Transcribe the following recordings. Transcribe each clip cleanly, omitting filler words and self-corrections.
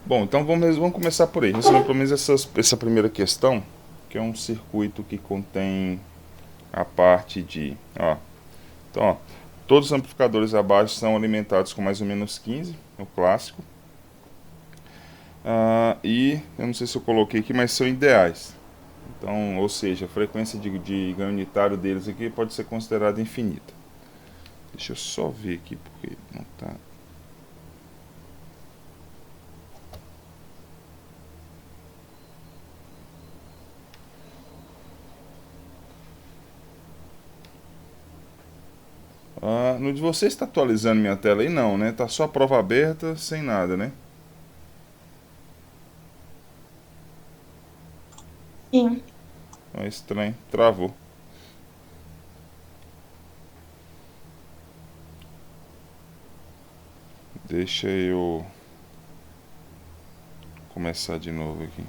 Bom, então vamos começar por aí. Resolvendo pelo menos essa primeira questão, que é um circuito que contém a parte de... Então, todos os amplificadores abaixo são alimentados com mais ou menos 15, o clássico. E eu não sei se eu coloquei aqui, mas são ideais. Então, ou seja, a frequência de ganho unitário deles aqui pode ser considerada infinita. Deixa eu só ver aqui porque não está. No de você está atualizando minha tela aí? Não, né? Tá só a prova aberta, sem nada, né? Sim. É estranho, travou. Deixa eu começar de novo aqui.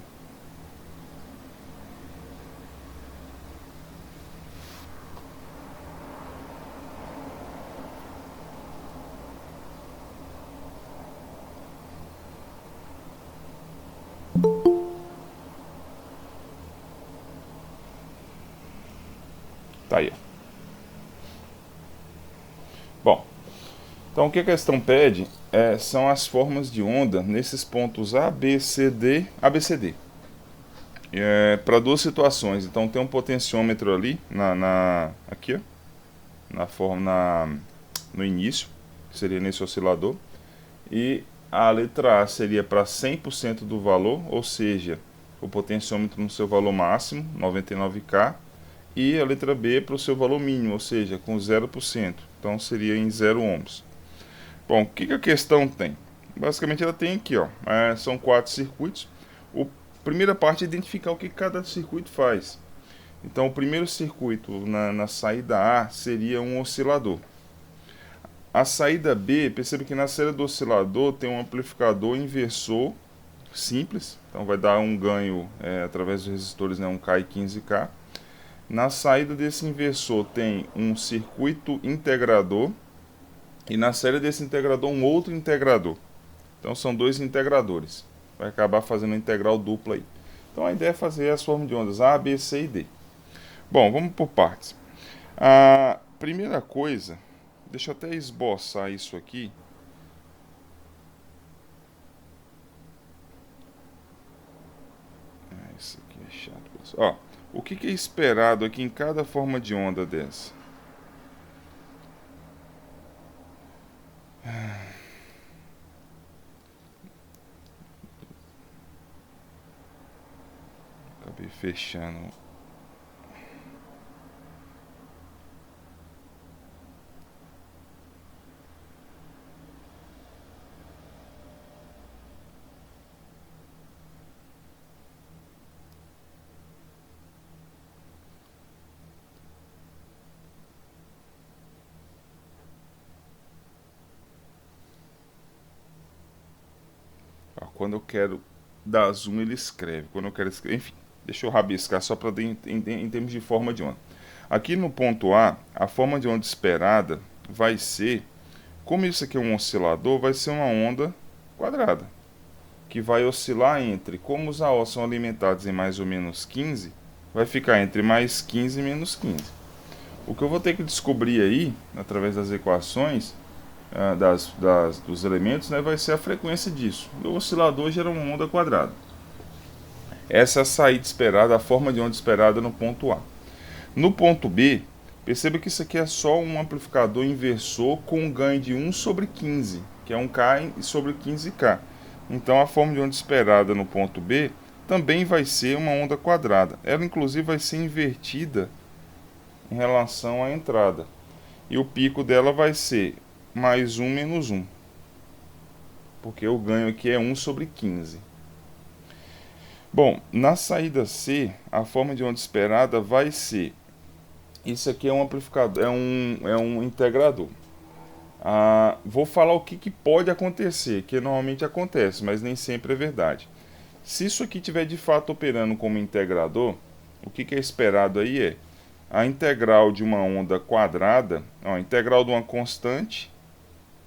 Tá aí. Bom, então o que a questão pede são as formas de onda nesses pontos A, B, C, D, ABCD. Para duas situações. Então tem um potenciômetro ali aqui, ó, na forma no início, que seria nesse oscilador, e a letra A seria para 100% do valor, ou seja, o potenciômetro no seu valor máximo, 99K, e a letra B para o seu valor mínimo, ou seja, com 0%. Então seria em 0 ohms. Bom, o que a questão tem? Basicamente ela tem aqui, ó, são 4 circuitos. A primeira parte é identificar o que cada circuito faz. Então o primeiro circuito na saída A seria um oscilador. A saída B, percebe que na saída do oscilador tem um amplificador inversor simples, então vai dar um ganho através dos resistores, né, 1K e 15K. Na saída desse inversor tem um circuito integrador e na saída desse integrador um outro integrador. Então são dois integradores. Vai acabar fazendo uma integral dupla aí. Então a ideia é fazer as formas de ondas A, B, C e D. Bom, vamos por partes. A primeira coisa, deixa eu até esboçar isso aqui. Isso aqui é chato, pessoal. Ó, o que é esperado aqui em cada forma de onda dessa? Acabei fechando. Ó, quando eu quero dar zoom, ele escreve. Quando eu quero escrever, enfim, deixa eu rabiscar só para em termos de forma de onda. Aqui no ponto a forma de onda esperada vai ser, como isso aqui é um oscilador, vai ser uma onda quadrada, que vai oscilar entre, como os AO são alimentados em mais ou menos 15, vai ficar entre mais 15 e menos 15. O que eu vou ter que descobrir aí, através das equações, dos elementos, né, vai ser a frequência disso. O oscilador gera uma onda quadrada. Essa é a saída esperada, a forma de onda esperada no ponto A. No ponto B, perceba que isso aqui é só um amplificador inversor com um ganho de 1 sobre 15, que é 1K sobre 15K. Então a forma de onda esperada no ponto B também vai ser uma onda quadrada. Ela inclusive vai ser invertida em relação à entrada. E o pico dela vai ser mais 1 menos 1, porque o ganho aqui é 1 sobre 15. Bom, na saída C, a forma de onda esperada vai ser... Isso aqui é um amplificador, é um integrador. Vou falar o que pode acontecer, que normalmente acontece, mas nem sempre é verdade. Se isso aqui estiver de fato operando como integrador, o que é esperado aí é a integral de uma onda quadrada, a integral de uma constante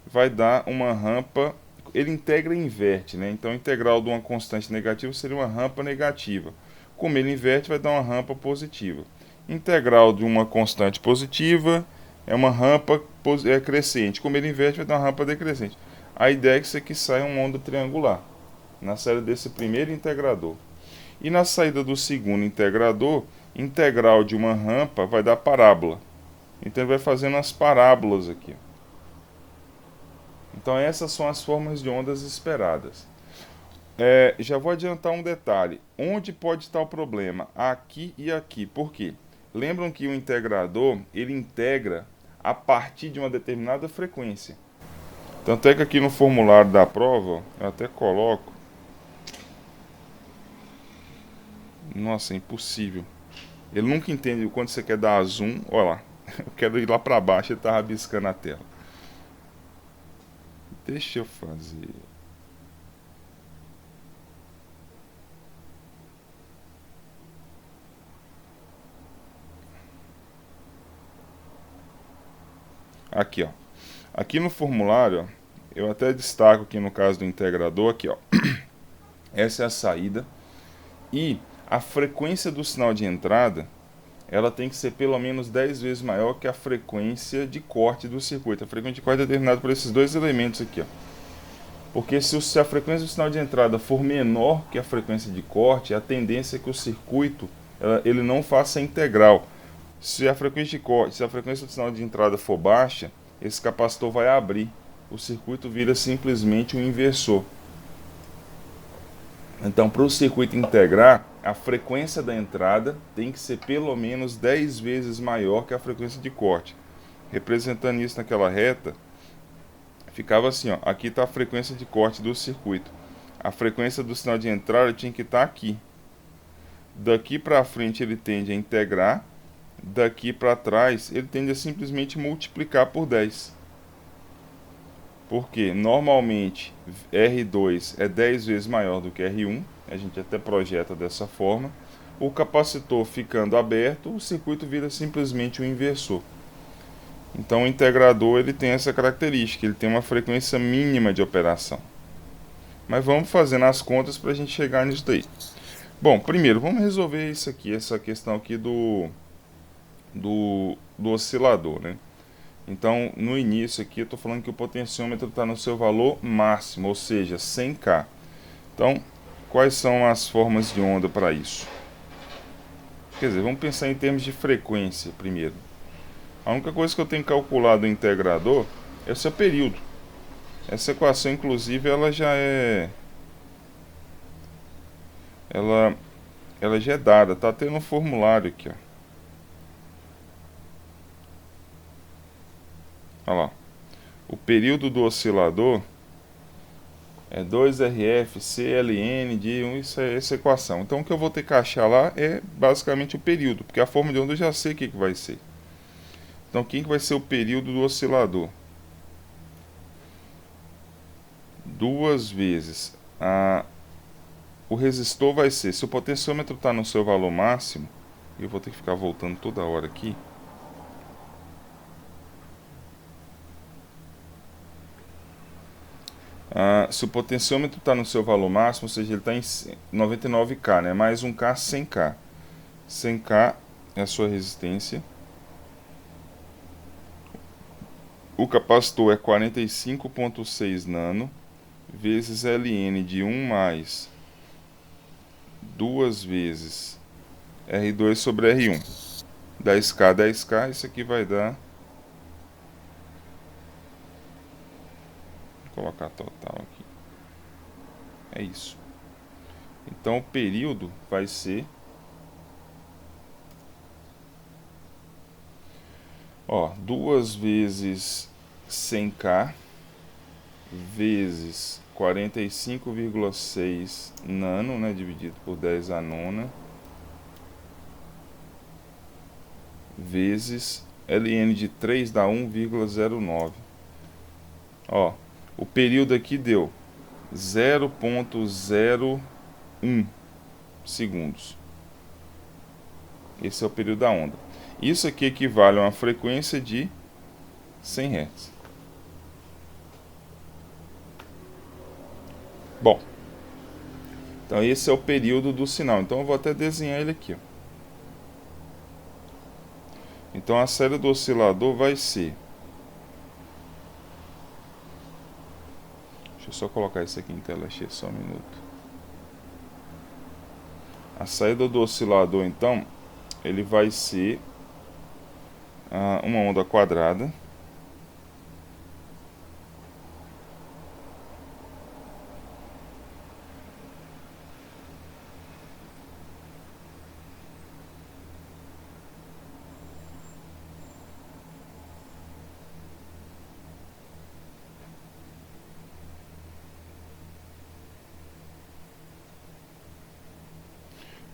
vai dar uma rampa ele integra e inverte, né? Então, a integral de uma constante negativa seria uma rampa negativa. Como ele inverte, vai dar uma rampa positiva. Integral de uma constante positiva é uma rampa crescente. Como ele inverte, vai dar uma rampa decrescente. A ideia é que isso aqui saia uma onda triangular na saída desse primeiro integrador. E na saída do segundo integrador, integral de uma rampa vai dar parábola. Então ele vai fazendo as parábolas aqui. Então essas são as formas de ondas esperadas. Já vou adiantar um detalhe. Onde pode estar o problema? Aqui e aqui. Por quê? Lembram que o integrador, ele integra a partir de uma determinada frequência. Tanto é que aqui no formulário da prova, eu até coloco. Nossa, é impossível. Ele nunca entende quando você quer dar zoom. Olha lá, eu quero ir lá para baixo, ele está rabiscando a tela. Deixa eu fazer. Aqui, ó. Aqui no formulário, ó, eu até destaco aqui no caso do integrador, aqui, ó. Essa é a saída. E a frequência do sinal de entrada, ela tem que ser pelo menos 10 vezes maior que a frequência de corte do circuito. A frequência de corte é determinada por esses dois elementos aqui, ó. Porque se a frequência do sinal de entrada for menor que a frequência de corte, a tendência é que o circuito ele não faça integral. Se a frequência de corte, se a frequência do sinal de entrada for baixa, esse capacitor vai abrir. O circuito vira simplesmente um inversor. Então, para o circuito integrar, a frequência da entrada tem que ser pelo menos 10 vezes maior que a frequência de corte. Representando isso naquela reta, ficava assim, ó, aqui está a frequência de corte do circuito. A frequência do sinal de entrada tinha que estar aqui. Daqui para frente ele tende a integrar, daqui para trás ele tende a simplesmente multiplicar por 10. Porque normalmente R2 é 10 vezes maior do que R1, a gente até projeta dessa forma. O capacitor ficando aberto, o circuito vira simplesmente um inversor. Então o integrador ele tem essa característica, ele tem uma frequência mínima de operação. Mas vamos fazendo as contas para a gente chegar nisso daí. Bom, primeiro vamos resolver isso aqui, essa questão aqui do oscilador, né? Então, no início aqui, eu estou falando que o potenciômetro está no seu valor máximo, ou seja, 100K. Então, quais são as formas de onda para isso? Quer dizer, vamos pensar em termos de frequência primeiro. A única coisa que eu tenho calculado no integrador é o seu período. Essa equação, inclusive, ela já é dada, está até no formulário aqui, ó. Olha lá. O período do oscilador é 2RF CLN de 1, isso é essa equação. Então o que eu vou ter que achar lá é basicamente o período, porque a forma de onda eu já sei o que vai ser. Então quem que vai ser o período do oscilador? Duas vezes. O resistor vai ser, se o potenciômetro está no seu valor máximo, eu vou ter que ficar voltando toda hora aqui. Se o potenciômetro está no seu valor máximo, ou seja, ele está em 99K, né? Mais 1K, 100K. 100K é a sua resistência. O capacitor é 45,6 nano, vezes Ln de 1 mais 2 vezes R2 sobre R1. 10K, 10K, isso aqui vai dar... Vou colocar total aqui. É isso. Então o período vai ser... Ó, 2 vezes 100K vezes 45,6 nano, né, dividido por 10 a nona, vezes Ln de 3 dá 1,09. Ó, o período aqui deu 0,01 segundos. Esse é o período da onda. Isso aqui equivale a uma frequência de 100 Hz. Então esse é o período do sinal. Então eu vou até desenhar ele aqui, ó. Então a saída do oscilador vai ser... Deixa eu só colocar isso aqui em tela cheia, só um minuto. A saída do oscilador, então, ele vai ser uma onda quadrada.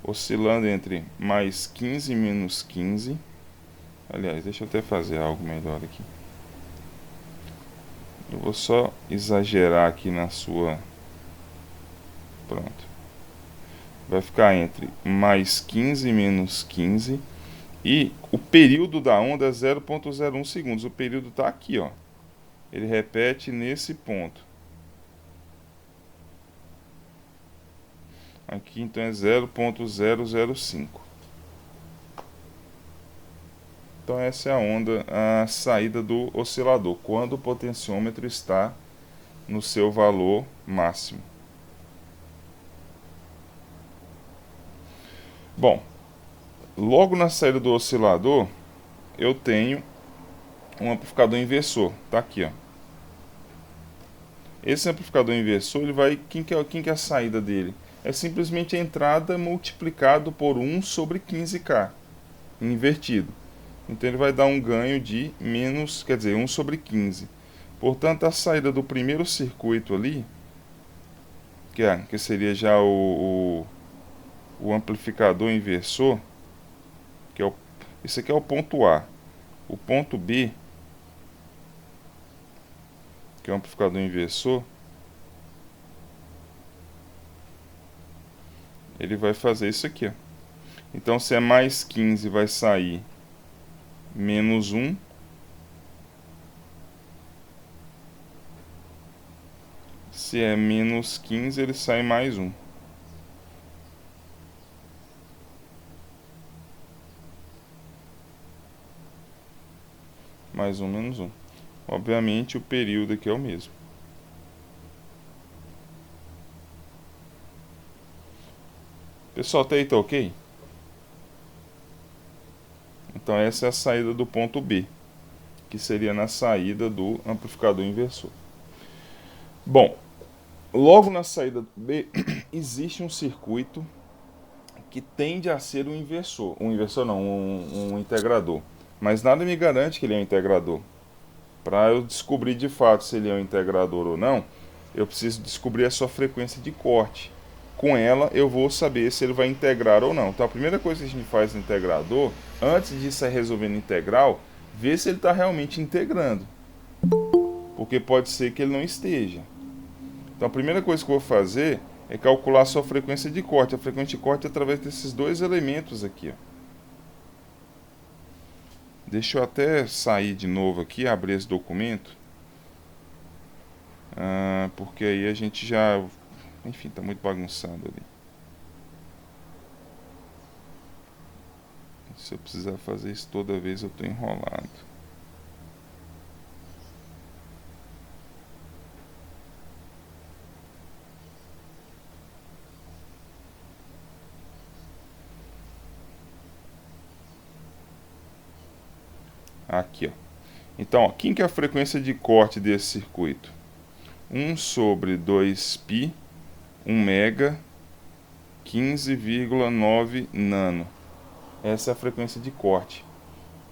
Oscilando entre mais 15 e menos 15. Aliás, deixa eu até fazer algo melhor aqui. Eu vou só exagerar aqui na sua... Pronto. Vai ficar entre mais 15 e menos 15. E o período da onda é 0,01 segundos. O período está aqui, ó. Ele repete nesse ponto. Aqui então é 0,005. Então essa é a onda, a saída do oscilador, quando o potenciômetro está no seu valor máximo. Bom, logo na saída do oscilador, eu tenho um amplificador inversor. Tá aqui, ó. Esse amplificador inversor, ele vai... Quem que é a saída dele? É simplesmente a entrada multiplicado por 1 sobre 15K, invertido. Então ele vai dar um ganho de menos, quer dizer, 1 sobre 15. Portanto, a saída do primeiro circuito ali, que seria já o amplificador inversor, esse aqui é o ponto A. O ponto B, que é o amplificador inversor, ele vai fazer isso aqui, ó. Então, se é mais 15, vai sair menos 1. Se é menos 15, ele sai mais 1. Mais 1, menos 1. Obviamente, o período aqui é o mesmo. Pessoal, até aí tá ok? Então essa é a saída do ponto B, que seria na saída do amplificador inversor. Bom, logo na saída do B, existe um circuito que tende a ser um inversor. Um inversor não, um integrador. Mas nada me garante que ele é um integrador. Para eu descobrir de fato se ele é um integrador ou não, eu preciso descobrir a sua frequência de corte. Com ela eu vou saber se ele vai integrar ou não. Então a primeira coisa que a gente faz no integrador, antes de sair resolvendo integral, ver se ele está realmente integrando. Porque pode ser que ele não esteja. Então a primeira coisa que eu vou fazer é calcular a sua frequência de corte. A frequência de corte é através desses dois elementos aqui, ó. Deixa eu até sair de novo aqui, abrir esse documento. Porque aí a gente já... Enfim, tá muito bagunçado ali. Se eu precisar fazer isso toda vez, eu tô enrolado. Aqui, ó. Então, ó, quem que é a frequência de corte desse circuito? 1 sobre 2π, 1 mega, 15,9 nano. Essa é a frequência de corte.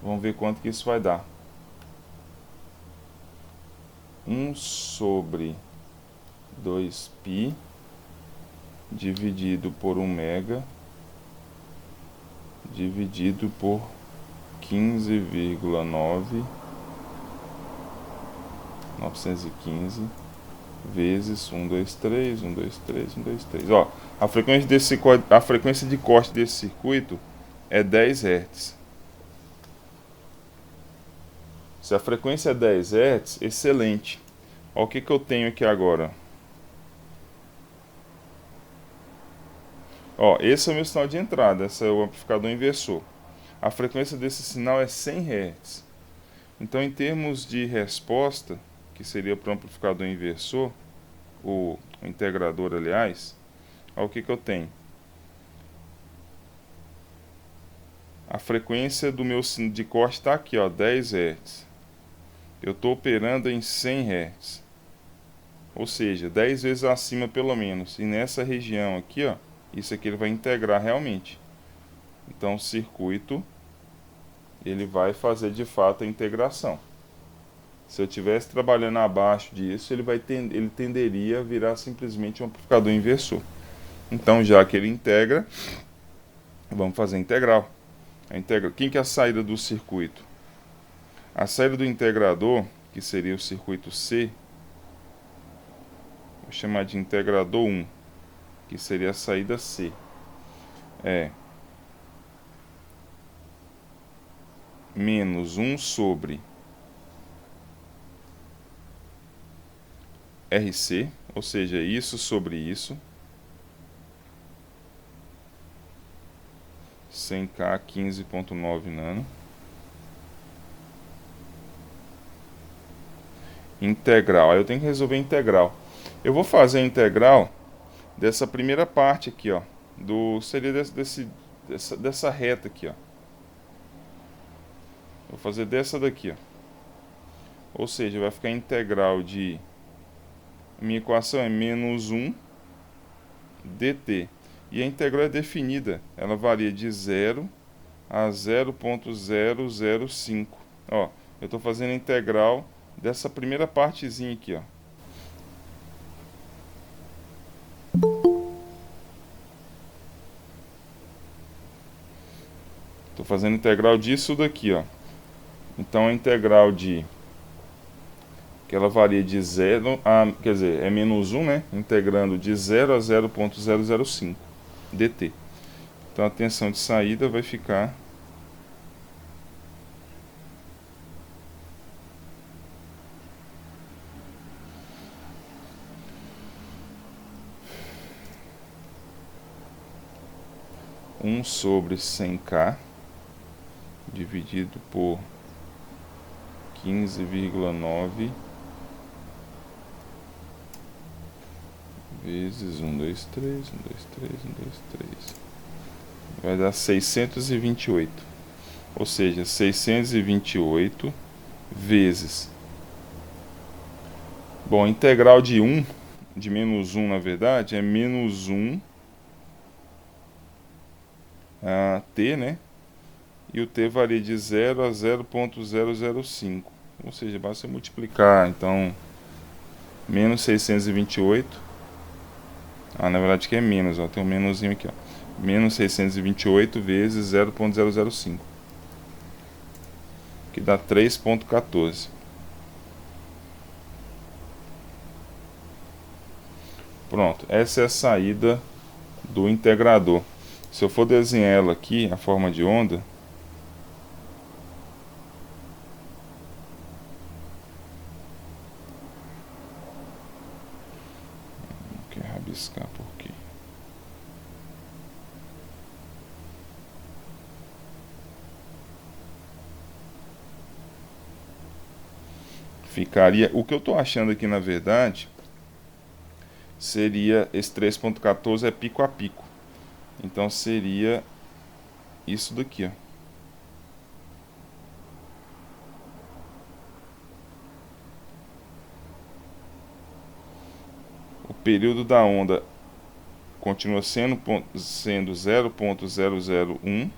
Vamos ver quanto que isso vai dar. 1 sobre 2π dividido por 1 mega dividido por 15,915 vezes 1, 2, 3, 1, 2, 3, 1, 2, 3. Ó, a frequência de corte desse circuito é 10 Hz. Se a frequência é 10 Hz, excelente. Ó, o que eu tenho aqui agora? Ó, esse é o meu sinal de entrada, esse é o amplificador inversor. A frequência desse sinal é 100 Hz. Então, em termos de resposta, que seria para o amplificador inversor, o integrador, aliás, olha o que eu tenho. A frequência do meu sino de corte está aqui, ó, 10 Hz. Eu estou operando em 100 Hz. Ou seja, 10 vezes acima pelo menos. E nessa região aqui, ó, isso aqui ele vai integrar realmente. Então o circuito ele vai fazer de fato a integração. Se eu estivesse trabalhando abaixo disso, ele tenderia a virar simplesmente um amplificador inversor. Então, já que ele integra, vamos fazer a integral. Quem que é a saída do circuito? A saída do integrador, que seria o circuito C, vou chamar de integrador 1, que seria a saída C. É menos 1 sobre RC, ou seja, isso sobre isso, 100K 15.9 nano, integral. Aí eu tenho que resolver a integral. Eu vou fazer a integral dessa primeira parte aqui, ó, seria dessa reta aqui, ó. Vou fazer dessa daqui, ó. Ou seja, vai ficar integral de... Minha equação é menos 1 dt. E a integral é definida. Ela varia de 0 a 0.005. Ó, eu estou fazendo a integral dessa primeira partezinha aqui, ó. Estou fazendo a integral disso daqui, ó. Então a integral de... que ela varia de 0 a... quer dizer, é menos 1, né? Integrando de 0 a 0.005 dt. Então a tensão de saída vai ficar... um sobre 100K dividido por 15,9 vezes 1, 2, 3, 1, 2, 3, 1, 2, 3. Vai dar 628. Ou seja, 628 vezes... Bom, a integral de 1, de menos 1 na verdade, é menos 1 a t, né? E o t varia de 0 a 0.005. Ou seja, basta multiplicar, então, menos 628. Na verdade que é menos, ó, tem um menuzinho aqui, ó. Menos 628 vezes 0.005. Que dá 3.14. Pronto, essa é a saída do integrador. Se eu for desenhar ela aqui, a forma de onda... Quero rabiscar por aqui. Ficaria... O que eu estou achando aqui, na verdade, seria... Esse 3.14 é pico a pico. Então seria isso daqui, ó. O período da onda continua sendo 0.001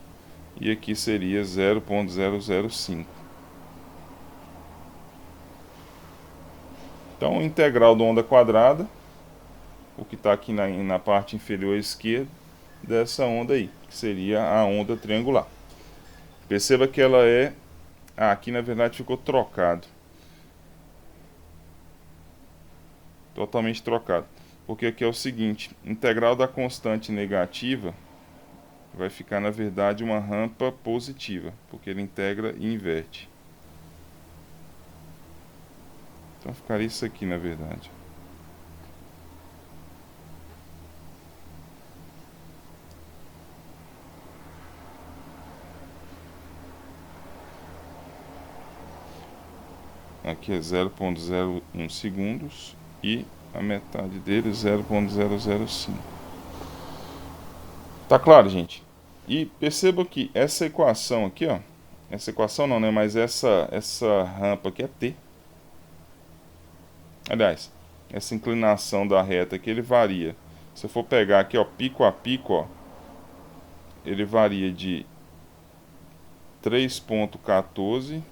e aqui seria 0.005. Então, o integral da onda quadrada, o que está aqui na parte inferior esquerda dessa onda aí, que seria a onda triangular. Perceba que ela é... aqui na verdade ficou trocado. Totalmente trocado. Porque aqui é o seguinte, integral da constante negativa vai ficar na verdade uma rampa positiva, porque ele integra e inverte. Então ficaria isso aqui na verdade. aqui é 0,01 segundos e a metade dele 0,005. Tá claro, gente? E perceba que essa equação aqui, ó, essa equação não, né, mas essa rampa aqui é t. Aliás, essa inclinação da reta aqui ele varia. Se eu for pegar aqui, ó, pico a pico, ó, ele varia de 3,14.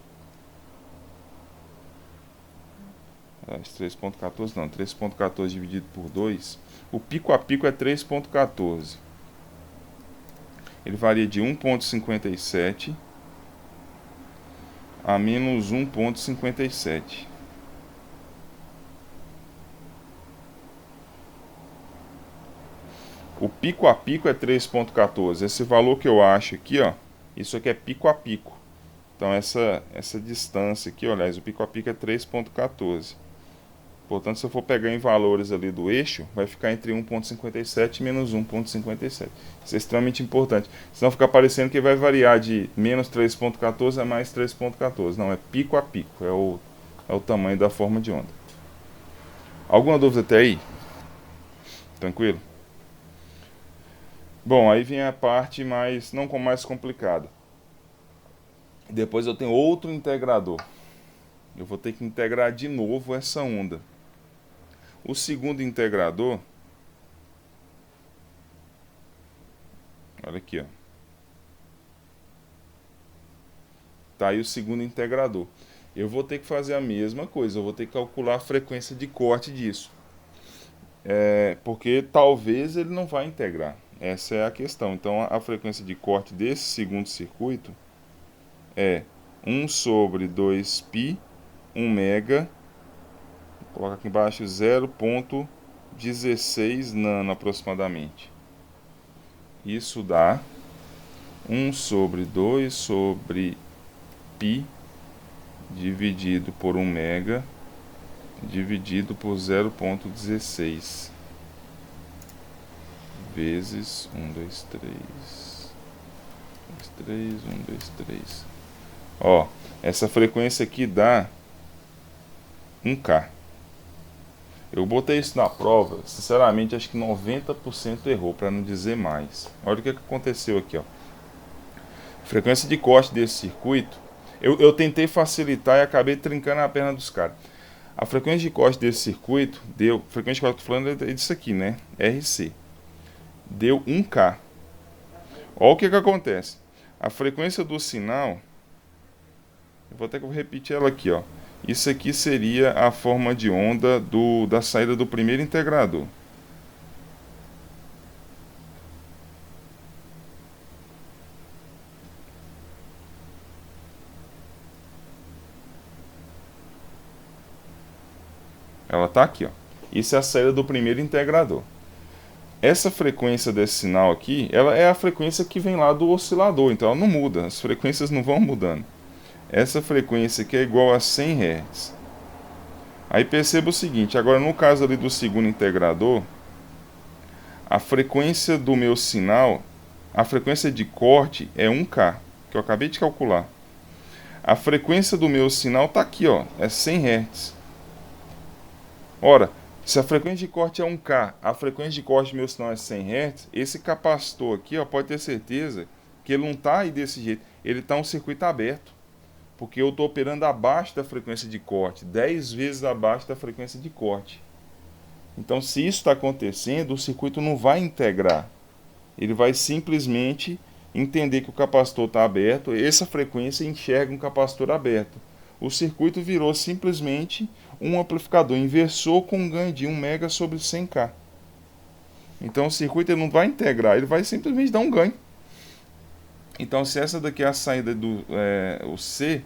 3,14 não, 3,14 dividido por 2. O pico a pico é 3,14. Ele varia de 1,57 a menos 1,57. O pico a pico é 3,14. Esse valor que eu acho aqui, ó, isso aqui é pico a pico. Então essa distância aqui, olha, o pico a pico é 3,14. Portanto, se eu for pegar em valores ali do eixo, vai ficar entre 1,57 e menos 1,57. Isso é extremamente importante. Senão fica parecendo que vai variar de menos 3,14 a mais 3,14. Não, é pico a pico. É o tamanho da forma de onda. Alguma dúvida até aí? Tranquilo? Bom, aí vem a parte mais complicada. Depois eu tenho outro integrador. Eu vou ter que integrar de novo essa onda. O segundo integrador, olha aqui, ó. Tá aí o segundo integrador. Eu vou ter que fazer a mesma coisa, eu vou ter que calcular a frequência de corte disso. Porque talvez ele não vai integrar. Essa é a questão. Então a frequência de corte desse segundo circuito é 1 sobre 2π, 1 mega, coloca aqui embaixo 0,16 nano aproximadamente. Isso dá 1 sobre 2 sobre π dividido por 1 mega dividido por 0,16 vezes 1, 2, 3 2, 3, 1, 2, 3. Ó, essa frequência aqui dá 1K. Eu botei isso na prova, sinceramente acho que 90% errou, para não dizer mais. Olha o que aconteceu aqui, ó. Frequência de corte desse circuito, eu tentei facilitar e acabei trincando a perna dos caras. A frequência de corte desse circuito deu, frequência de corte que eu tô falando é disso aqui, né? RC. Deu 1K. Olha o que acontece. A frequência do sinal, eu vou até repetir ela aqui, ó. Isso aqui seria a forma de onda da saída do primeiro integrador. Ela está aqui, ó. Isso é a saída do primeiro integrador. Essa frequência desse sinal aqui, ela é a frequência que vem lá do oscilador, então ela não muda, as frequências não vão mudando. Essa frequência aqui é igual a 100 Hz. Aí perceba o seguinte, agora no caso ali do segundo integrador, a frequência do meu sinal, a frequência de corte é 1K, que eu acabei de calcular. A frequência do meu sinal está aqui, ó, é 100 Hz. Ora, se a frequência de corte é 1K, a frequência de corte do meu sinal é 100 Hz, esse capacitor aqui, ó, pode ter certeza que ele não está aí desse jeito, ele está um circuito aberto. Porque eu estou operando abaixo da frequência de corte, 10 vezes abaixo da frequência de corte. Então, se isso está acontecendo, o circuito não vai integrar. Ele vai simplesmente entender que o capacitor está aberto, essa frequência enxerga um capacitor aberto. O circuito virou simplesmente um amplificador inversor com um ganho de 1 mega sobre 100K. Então, o circuito ele não vai integrar, ele vai simplesmente dar um ganho. Então, se essa daqui é a saída do o C,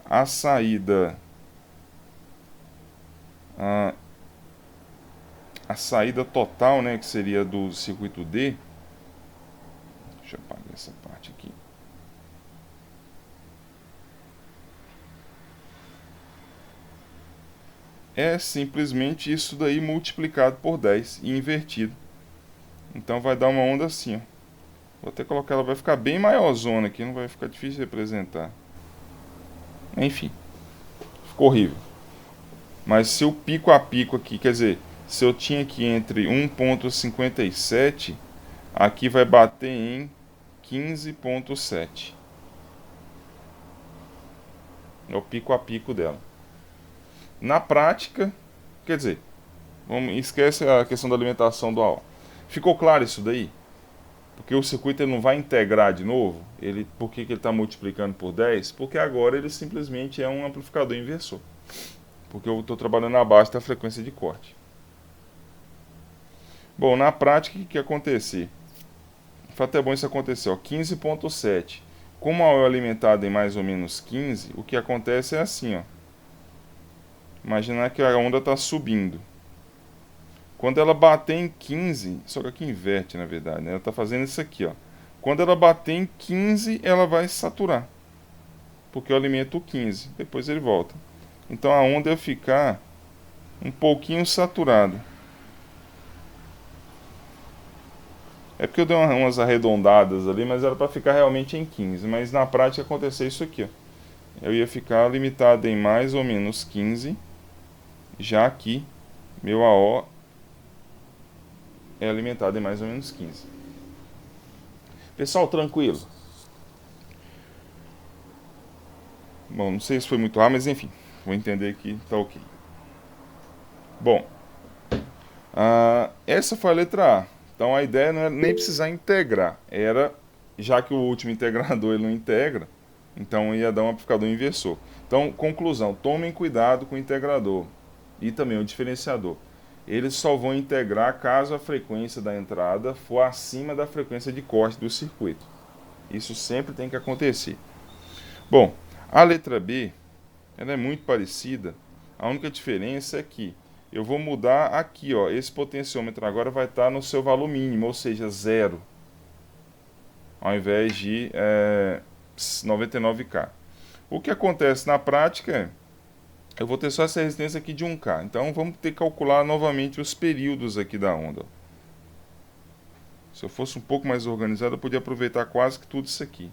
a saída a saída total, né, que seria do circuito D, deixa eu apagar essa parte aqui, é simplesmente isso daí multiplicado por 10 e invertido. Então vai dar uma onda assim, ó. Vou até colocar, ela vai ficar bem maiorzona aqui, não vai ficar difícil de representar. Enfim, ficou horrível. Mas se o pico a pico aqui, quer dizer, se eu tinha aqui entre 1,57, aqui vai bater em 15,7. É o pico a pico dela. Na prática, quer dizer, esquece a questão da alimentação do AO. Ficou claro isso daí? Porque o circuito ele não vai integrar de novo. Por que ele está multiplicando por 10? Porque agora ele simplesmente é um amplificador inversor. Porque eu estou trabalhando abaixo da frequência de corte. Bom, na prática, o que acontecer? Foi até bom isso acontecer. 15,7. Como a AO é alimentada em mais ou menos 15, o que acontece é assim. Ó. Imaginar que a onda está subindo. Quando ela bater em 15, só que aqui inverte na verdade, né? Ela está fazendo isso aqui. Ó. Quando ela bater em 15, ela vai saturar. Porque eu alimento o 15, depois ele volta. Então a onda ia ficar um pouquinho saturada. É porque eu dei umas arredondadas ali, mas era para ficar realmente em 15. Mas na prática acontecer isso aqui. Ó. Eu ia ficar limitado em mais ou menos 15, já que meu AO é alimentado em mais ou menos 15. Pessoal, tranquilo? Bom, não sei se foi muito rápido, mas enfim, vou entender que tá ok. Bom, essa foi a letra A. Então a ideia não era nem precisar integrar, era, já que o último integrador ele não integra, então ia dar um amplificador inversor. Então, conclusão, tomem cuidado com o integrador e também o diferenciador. Eles só vão integrar caso a frequência da entrada for acima da frequência de corte do circuito. Isso sempre tem que acontecer. Bom, a letra B, ela é muito parecida. A única diferença é que eu vou mudar aqui, ó. Esse potenciômetro agora vai estar no seu valor mínimo, ou seja, 0. Ao invés de 99K. O que acontece na prática é, eu vou ter só essa resistência aqui de 1K. Então vamos ter que calcular novamente os períodos aqui da onda. Se eu fosse um pouco mais organizado, eu podia aproveitar quase que tudo isso aqui.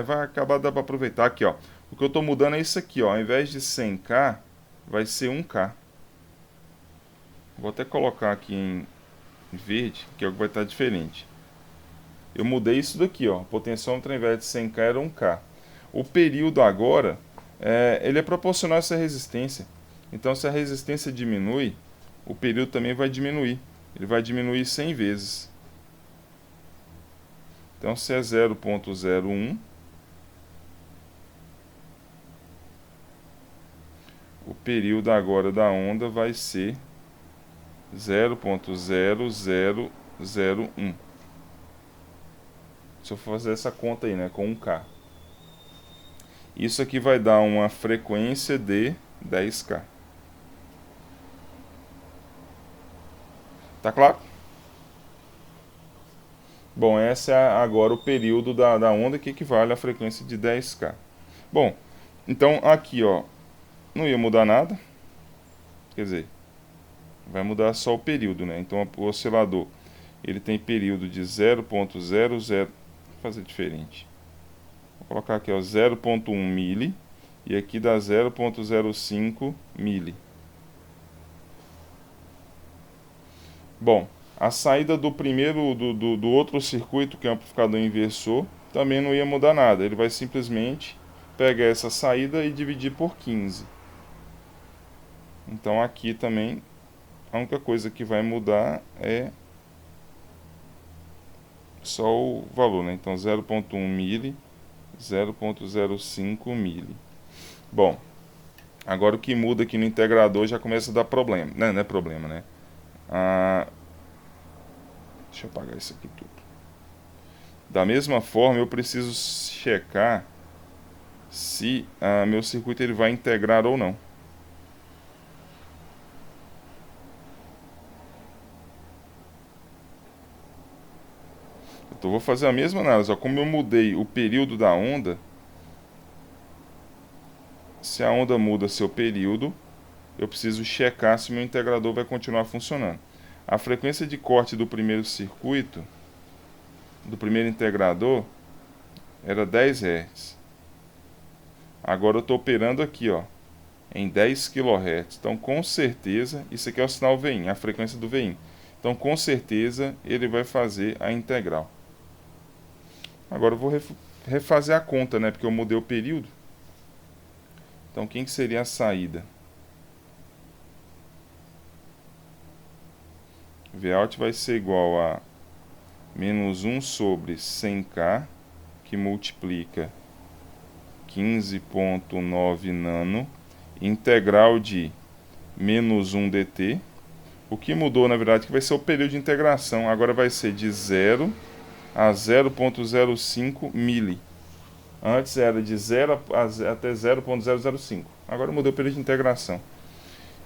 Vai acabar dando para aproveitar aqui, ó. O que eu estou mudando é isso aqui, ó. Ao invés de 100K, vai ser 1K. Vou até colocar aqui em verde, que é o que vai estar diferente. Eu mudei isso daqui, ó. O potenciômetro ao invés de 100K era 1K. O período agora, ele é proporcional a essa resistência. Então, se a resistência diminui, o período também vai diminuir. Ele vai diminuir 100 vezes. Então, se é 0,01, o período agora da onda vai ser 0,0001. Se eu fazer essa conta aí, né, com 1K. Isso aqui vai dar uma frequência de 10K. Tá claro? Bom, esse é agora o período da onda que equivale à frequência de 10K. Bom, então aqui, ó, não ia mudar nada. Quer dizer, vai mudar só o período, né? Então o oscilador, ele tem período de 0,00, vou fazer diferente. Vou colocar aqui, ó, 0,1 mili, e aqui dá 0,05 mili. Bom, a saída do primeiro, do outro circuito, que é o amplificador inversor, também não ia mudar nada. Ele vai simplesmente pegar essa saída e dividir por 15. Então aqui também, a única coisa que vai mudar é só o valor, né? Então 0,1 mili, 0,05 mili. Bom, agora o que muda aqui no integrador já começa a dar problema. Não é problema, né? Deixa eu apagar isso aqui tudo. Da mesma forma, eu preciso checar se meu circuito ele vai integrar ou não. Então, vou fazer a mesma análise. Ó, como eu mudei o período da onda, se a onda muda seu período, eu preciso checar se meu integrador vai continuar funcionando. A frequência de corte do primeiro circuito, do primeiro integrador, era 10 Hz. Agora eu estou operando aqui, ó, em 10 kHz. Então, com certeza, isso aqui é o sinal Vin, a frequência do Vin. Então, com certeza, ele vai fazer a integral. Agora eu vou refazer a conta, né? Porque eu mudei o período. Então, quem que seria a saída? Vout vai ser igual a menos 1 sobre 100K, que multiplica 15,9 nano, integral de menos 1 dt. O que mudou, na verdade, que vai ser o período de integração. Agora vai ser de 0 a 0,05 mili. Antes era de 0 até 0,005. Agora eu mudei o período de integração.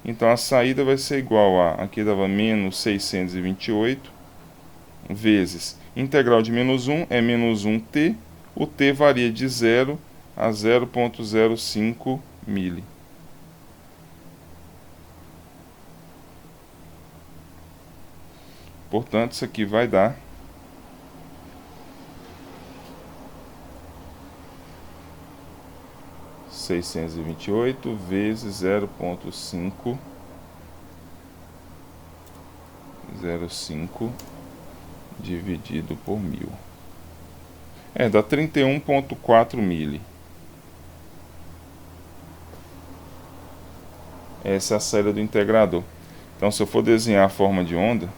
Então a saída vai ser igual a, aqui dava menos 628, vezes integral de menos 1 é menos 1t. O t varia de 0 a 0,05 mili. Portanto, isso aqui vai dar 628 vezes 0,505 dividido por 1000. Dá 31,4 mili. Essa é a saída do integrador. Então, se eu for desenhar a forma de onda,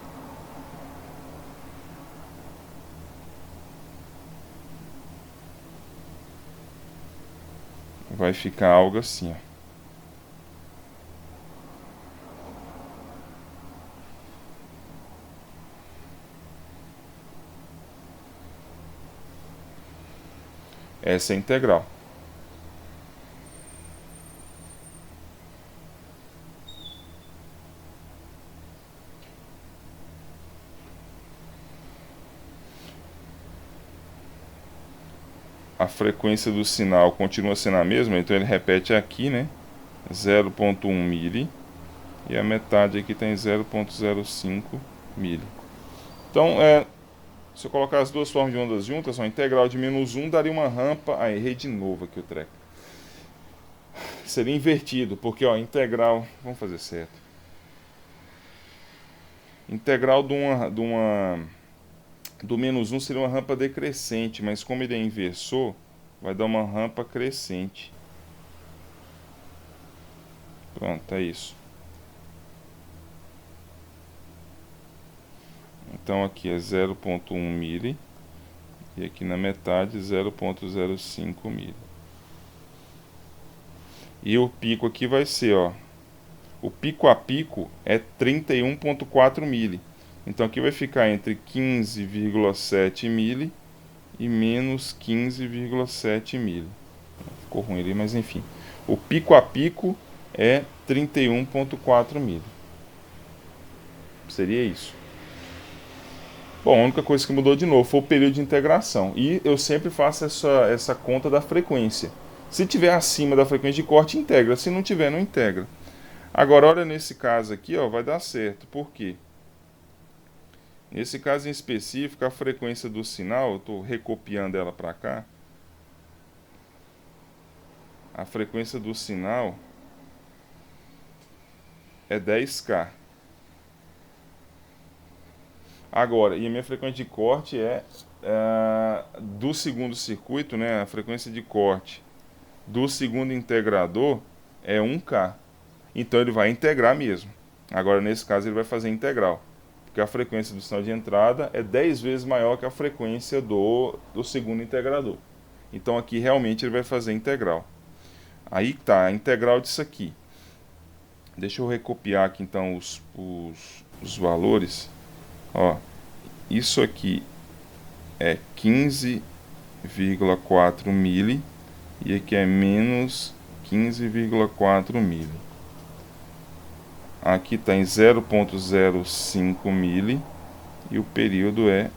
vai ficar algo assim, ó. Essa é a integral. A frequência do sinal continua sendo a mesma, então ele repete aqui, né? 0,1 mili. E a metade aqui tem 0,05 mili. Então, se eu colocar as duas formas de ondas juntas, a integral de menos 1 daria uma rampa. Aí, errei de novo aqui o treco. Seria invertido, porque ó, integral. Vamos fazer certo. Integral do menos 1 seria uma rampa decrescente, mas como ele é inversor, vai dar uma rampa crescente. Pronto, é isso. Então aqui é 0,1 mili e aqui na metade 0,05 mili. E o pico aqui vai ser, ó, o pico a pico é 31,4 mili. Então aqui vai ficar entre 15,7 mili e menos 15,7 mili. Ficou ruim ali, mas enfim. O pico a pico é 31,4 mili. Seria isso. Bom, a única coisa que mudou de novo foi o período de integração. E eu sempre faço essa conta da frequência. Se tiver acima da frequência de corte, integra. Se não tiver, não integra. Agora, olha nesse caso aqui, ó, vai dar certo. Por quê? Nesse caso em específico, a frequência do sinal, eu estou recopiando ela para cá. A frequência do sinal é 10K. Agora, e a minha frequência de corte é do segundo circuito, né? A frequência de corte do segundo integrador é 1K. Então ele vai integrar mesmo. Agora, nesse caso, ele vai fazer integral. Porque a frequência do sinal de entrada é 10 vezes maior que a frequência do segundo integrador. Então aqui realmente ele vai fazer integral. Aí tá, a integral disso aqui. Deixa eu recopiar aqui então os valores. Ó, isso aqui é 15,4 mili e aqui é menos 15,4 mili. Aqui está em 0,05 mili e o período é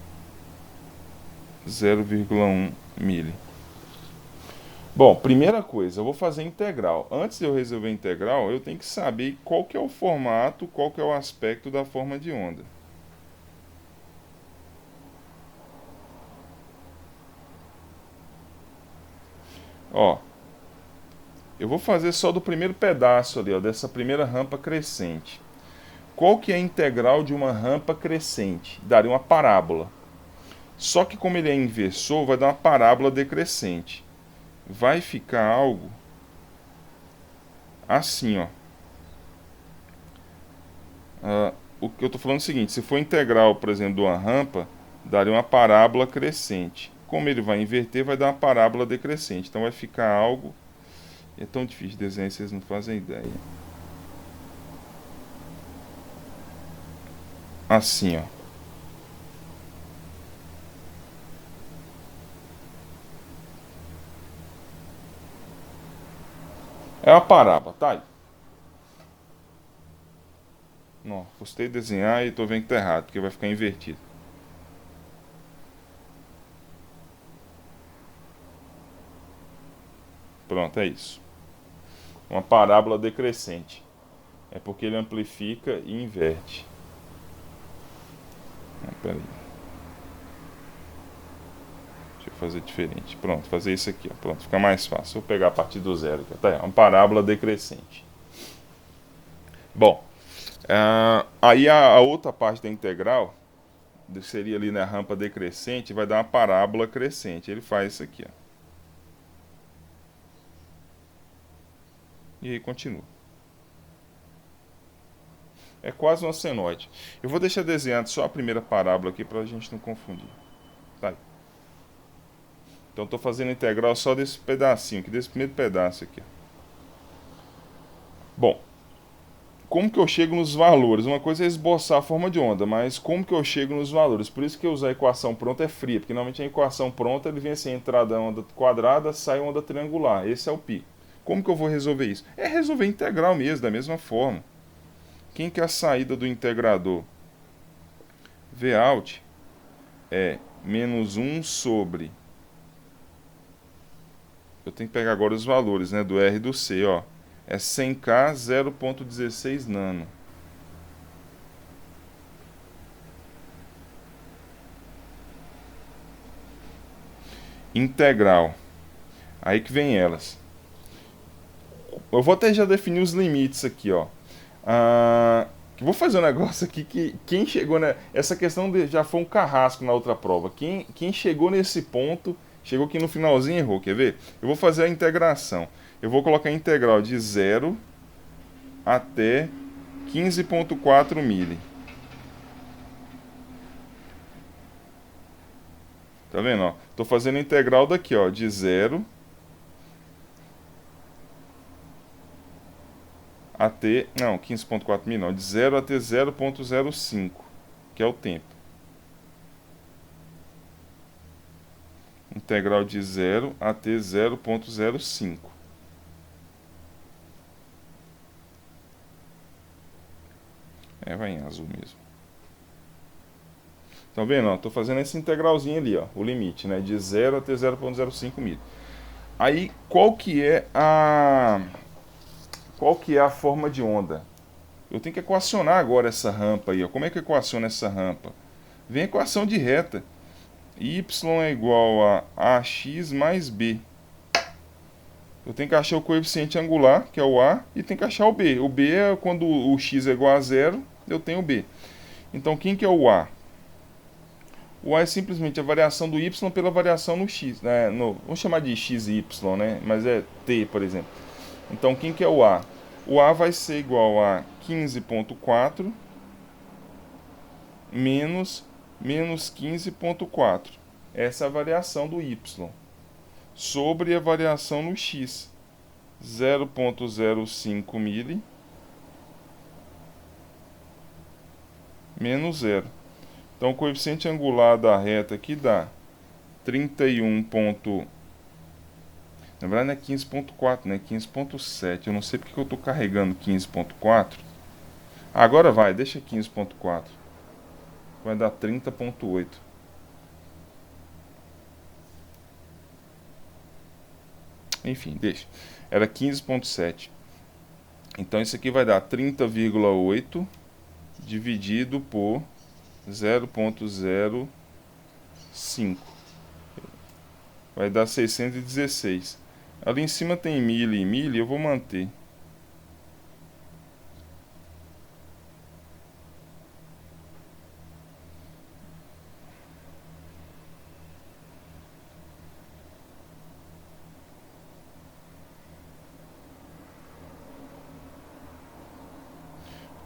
0,1 mili. Bom, primeira coisa, eu vou fazer integral. Antes de eu resolver a integral, eu tenho que saber qual que é o formato, qual que é o aspecto da forma de onda. Ó, Eu vou fazer só do primeiro pedaço ali, ó, dessa primeira rampa crescente. Qual que é a integral de uma rampa crescente? Daria uma parábola. Só que como ele é inversor, vai dar uma parábola decrescente. Vai ficar algo assim, ó. O que eu estou falando é o seguinte, se for integral, por exemplo, de uma rampa, daria uma parábola crescente. Como ele vai inverter, vai dar uma parábola decrescente. Então vai ficar algo... É tão difícil de desenhar, vocês não fazem ideia. Assim, ó. É uma parábola, tá aí. Não, gostei de desenhar e tô vendo que tá errado, porque vai ficar invertido. Pronto, é isso. Uma parábola decrescente. É porque ele amplifica e inverte. Pera aí. Deixa eu fazer diferente. Pronto, fazer isso aqui. Ó. Pronto, fica mais fácil. Vou pegar a partir do zero. Aqui. Tá aí, uma parábola decrescente. Bom, aí a outra parte da integral seria ali na rampa decrescente, vai dar uma parábola crescente. Ele faz isso aqui, ó. E aí continua. É quase uma senoide. Eu vou deixar desenhado só a primeira parábola aqui para a gente não confundir. Tá aí. Então estou fazendo integral só desse pedacinho, aqui, desse primeiro pedaço aqui. Bom, como que eu chego nos valores? Uma coisa é esboçar a forma de onda, mas como que eu chego nos valores? Por isso que usar a equação pronta é fria, porque normalmente a equação pronta ele vem assim, entrada onda quadrada, sai onda triangular. Esse é o π. Como que eu vou resolver isso? É resolver integral mesmo, da mesma forma. Quem que é a saída do integrador? Vout é menos 1 sobre... Eu tenho que pegar agora os valores, né, do R e do C, ó. É 100K 0,16 nano. Integral. Aí que vem elas. Eu vou até já definir os limites aqui, ó. Vou fazer um negócio aqui que quem chegou essa questão já foi um carrasco na outra prova. Quem chegou nesse ponto, chegou aqui no finalzinho e errou, quer ver? Eu vou fazer a integração. Eu vou colocar a integral de 0 até 15,4 mili. Tá vendo, ó? Tô fazendo a integral daqui, ó, de 0 até, não, 15,4 mil não, de 0 até 0,05, que é o tempo. Integral de 0 até 0,05. Vai em azul mesmo. Estão vendo? Estou fazendo essa integralzinha ali, ó, o limite, né, de 0 até 0,05 mil. Aí, qual que é a forma de onda? Eu tenho que equacionar agora essa rampa aí, ó. Como é que eu equaciono essa rampa? Vem a equação de reta. Y é igual a AX mais B. Eu tenho que achar o coeficiente angular, que é o A, e tenho que achar o B. O B é quando o X é igual a zero, eu tenho o B. Então, quem que é o A? O A é simplesmente a variação do Y pela variação no X. Né? Vamos chamar de X e Y, né? Mas é T, por exemplo. Então, quem que é o A? O A vai ser igual a 15,4 menos 15,4. Essa é a variação do Y. Sobre a variação no X. 0,05 mili menos 0. Então, o coeficiente angular da reta aqui dá 31. Na verdade não é 15,4, né? 15,7. Eu não sei porque eu estou carregando 15,4. Agora vai, deixa 15,4. Vai dar 30,8. Enfim, deixa. Era 15,7. Então isso aqui vai dar 30,8 dividido por 0,05. Vai dar 616. Ali em cima tem milha e milha, eu vou manter.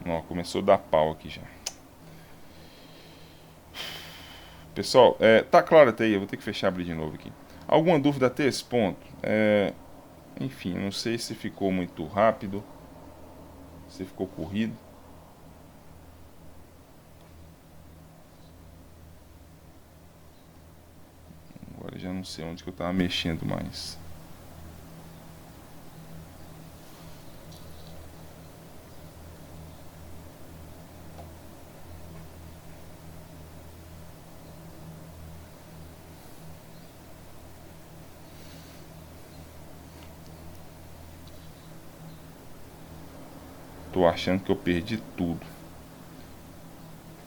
Ó, começou a dar pau aqui já. Pessoal, tá claro até aí, eu vou ter que fechar abrir de novo aqui. Alguma dúvida até esse ponto? Enfim, não sei se ficou muito rápido, se ficou corrido. Agora já não sei onde que eu tava mexendo mais. Tô achando que eu perdi tudo.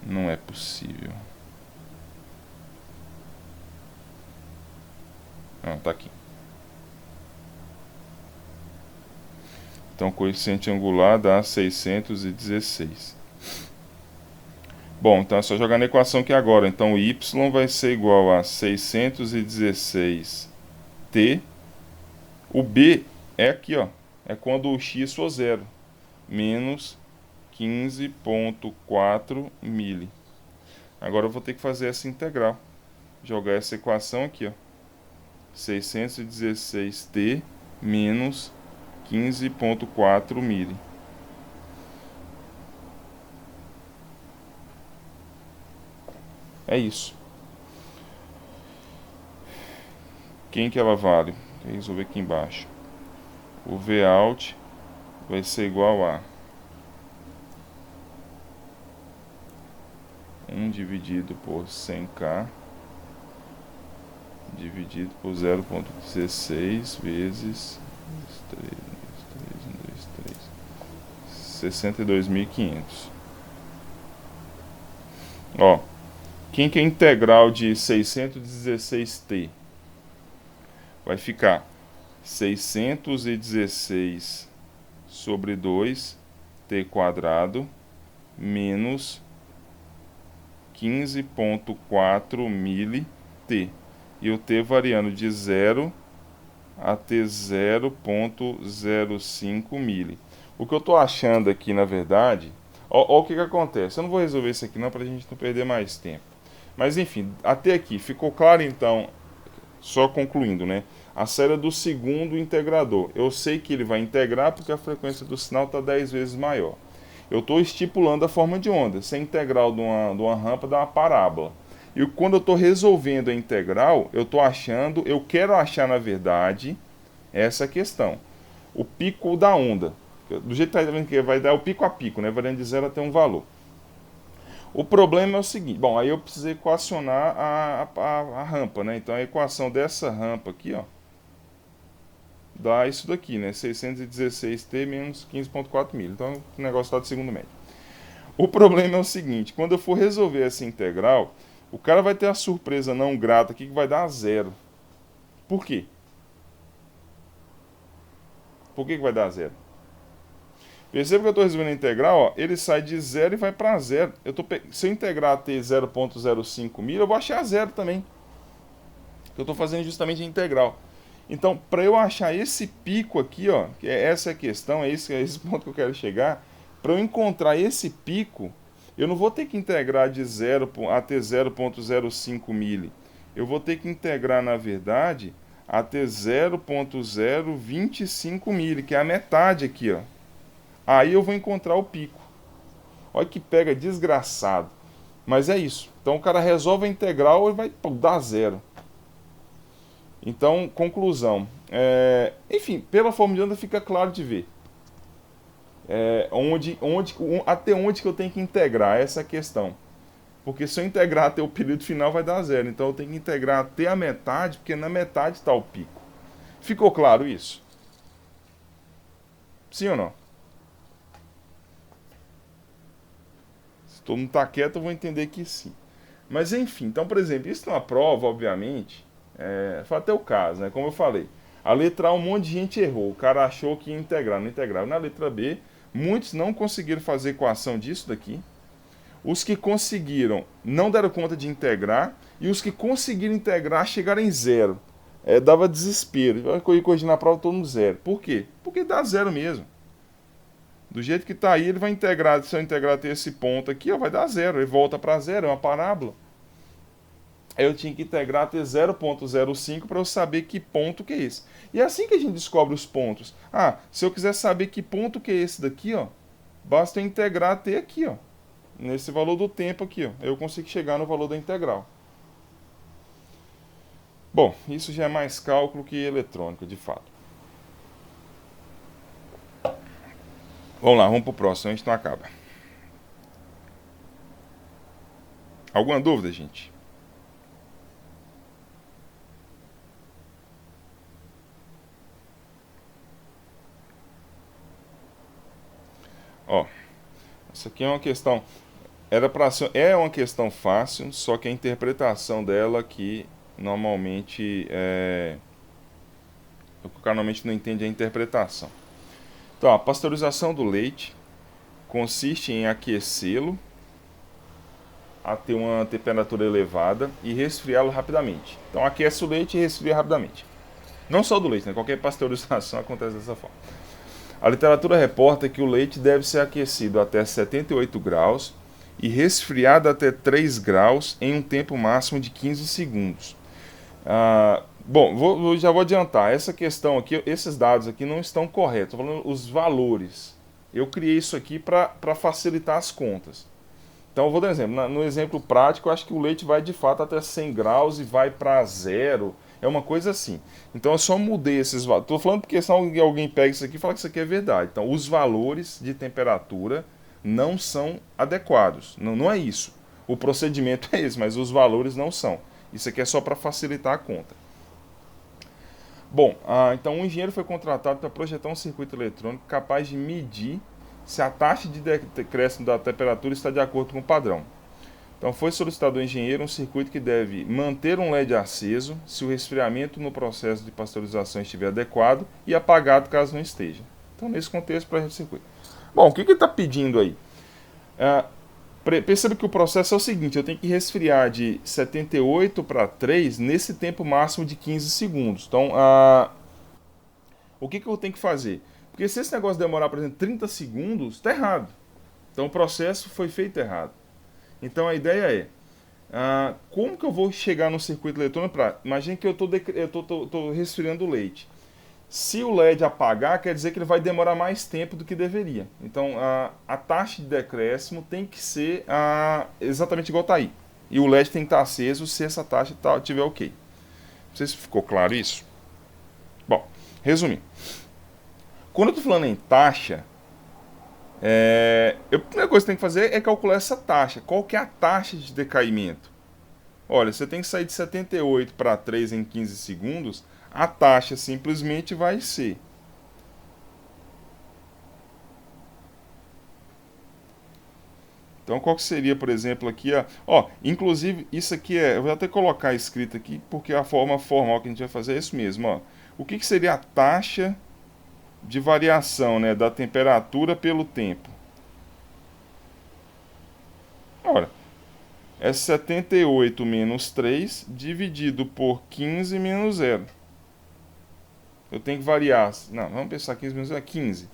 Não é possível. Ah, tá aqui. Então, coeficiente angular dá 616. Bom, então é só jogar na equação aqui agora. Então, y vai ser igual a 616t. O b é aqui, ó. É quando o x for zero. Menos 15,4 mili. Agora eu vou ter que fazer essa integral. Jogar essa equação aqui, ó. 616t menos 15,4 mili. É isso. Quem que ela vale? Vou resolver aqui embaixo. O Vout vai ser igual a 1 dividido por 100k dividido por 0,16 vezes 62.500. Ó, quem que é integral de 616t? Vai ficar 616 sobre 2t quadrado menos 15,4 mili t. E o t variando de 0 até 0,05 mili. O que eu estou achando aqui, na verdade, ó o que acontece. Eu não vou resolver isso aqui não, para a gente não perder mais tempo. Mas enfim, até aqui, ficou claro então, só concluindo, né? A série do segundo integrador. Eu sei que ele vai integrar porque a frequência do sinal está 10 vezes maior. Eu estou estipulando a forma de onda. Se a integral de uma rampa dá uma parábola. E quando eu estou resolvendo a integral, eu quero achar na verdade essa questão. O pico da onda. Do jeito que vai dar o pico a pico, né? Variando de 0 até um valor. O problema é o seguinte, bom, aí eu precisei equacionar a rampa, né? Então a equação dessa rampa aqui, ó, dá isso daqui, né? 616t menos 15,4 mil. Então o negócio está de segundo médio. O problema é o seguinte, quando eu for resolver essa integral, o cara vai ter a surpresa não grata aqui que vai dar zero. Por quê? Por que vai dar zero? Perceba que eu estou resolvendo a integral, ó, ele sai de 0 e vai para 0. Se eu integrar até 0,05 mil, eu vou achar zero também. Eu estou fazendo justamente a integral. Então, para eu achar esse pico aqui, ó, que essa é a questão, é esse ponto que eu quero chegar, para eu encontrar esse pico, eu não vou ter que integrar de 0 até 0,05 mili. Eu vou ter que integrar, na verdade, até 0,025 mili, que é a metade aqui, ó. Aí eu vou encontrar o pico. Olha que pega desgraçado. Mas é isso. Então o cara resolve a integral e vai dar zero. Então, conclusão. Enfim, pela forma de onda fica claro de ver. Até onde que eu tenho que integrar essa questão. Porque se eu integrar até o período final vai dar zero. Então eu tenho que integrar até a metade, porque na metade está o pico. Ficou claro isso? Sim ou não? Se todo mundo está quieto, eu vou entender que sim. Mas enfim, então, por exemplo, isso numa prova, obviamente, foi até o caso, né? Como eu falei. A letra A, um monte de gente errou. O cara achou que ia integrar, não integrava. Na letra B, muitos não conseguiram fazer equação disso daqui. Os que conseguiram não deram conta de integrar. E os que conseguiram integrar chegaram em zero. Dava desespero. Eu ia corrigir na prova todo mundo zero. Por quê? Porque dá zero mesmo. Do jeito que está aí, ele vai integrar. Se eu integrar até esse ponto aqui, ó, vai dar zero. Ele volta para zero, é uma parábola. Aí eu tinha que integrar até 0,05 para eu saber que ponto que é esse. E é assim que a gente descobre os pontos. Se eu quiser saber que ponto que é esse daqui, ó, basta eu integrar até aqui, ó, nesse valor do tempo aqui, ó. Eu consigo chegar no valor da integral. Bom, isso já é mais cálculo que eletrônica, de fato. Vamos lá, vamos para o próximo, a gente não acaba. Alguma dúvida, gente? Ó, essa aqui é uma questão. É uma questão fácil, só que a interpretação dela que normalmente o cara normalmente não entende a interpretação. Então, a pasteurização do leite consiste em aquecê-lo a ter uma temperatura elevada e resfriá-lo rapidamente. Então, aquece o leite e resfria rapidamente. Não só do leite, né? Qualquer pasteurização acontece dessa forma. A literatura reporta que o leite deve ser aquecido até 78 graus e resfriado até 3 graus em um tempo máximo de 15 segundos. Bom, já vou adiantar. Essa questão aqui, esses dados aqui não estão corretos. Estou falando os valores. Eu criei isso aqui para facilitar as contas. Então, eu vou dar um exemplo. No exemplo prático, eu acho que o leite vai de fato até 100 graus e vai para zero. É uma coisa assim. Então, eu só mudei esses valores. Estou falando porque senão alguém pega isso aqui e fala que isso aqui é verdade. Então, os valores de temperatura não são adequados. Não é isso. O procedimento é esse, mas os valores não são. Isso aqui é só para facilitar a conta. Bom, então um engenheiro foi contratado para projetar um circuito eletrônico capaz de medir se a taxa de decréscimo da temperatura está de acordo com o padrão. Então foi solicitado ao engenheiro um circuito que deve manter um LED aceso se o resfriamento no processo de pasteurização estiver adequado e apagado caso não esteja. Então nesse contexto, projeto de circuito. Bom, o que ele está pedindo aí? Perceba que o processo é o seguinte, eu tenho que resfriar de 78 para 3 nesse tempo máximo de 15 segundos. Então, o que eu tenho que fazer? Porque se esse negócio demorar, por exemplo, 30 segundos, está errado. Então, o processo foi feito errado. Então, a ideia é, como que eu vou chegar no circuito eletrônico para... Imagine que eu estou resfriando o leite. Se o LED apagar, quer dizer que ele vai demorar mais tempo do que deveria. Então, a taxa de decréscimo tem que ser exatamente igual está aí. E o LED tem que estar aceso se essa taxa estiver ok. Não sei se ficou claro isso. Bom, resumindo. Quando eu estou falando em taxa, a primeira coisa que tem que fazer é calcular essa taxa. Qual que é a taxa de decaimento? Olha, você tem que sair de 78 para 3 em 15 segundos... A taxa simplesmente vai ser então qual que seria, por exemplo, aqui, inclusive isso aqui eu vou até colocar escrito aqui, porque a forma formal que a gente vai fazer é isso mesmo, O que seria a taxa de variação, né, da temperatura pelo tempo? Ora, é 78 menos 3 dividido por 15 menos 0. Eu tenho que variar, vamos pensar 15 menos 15.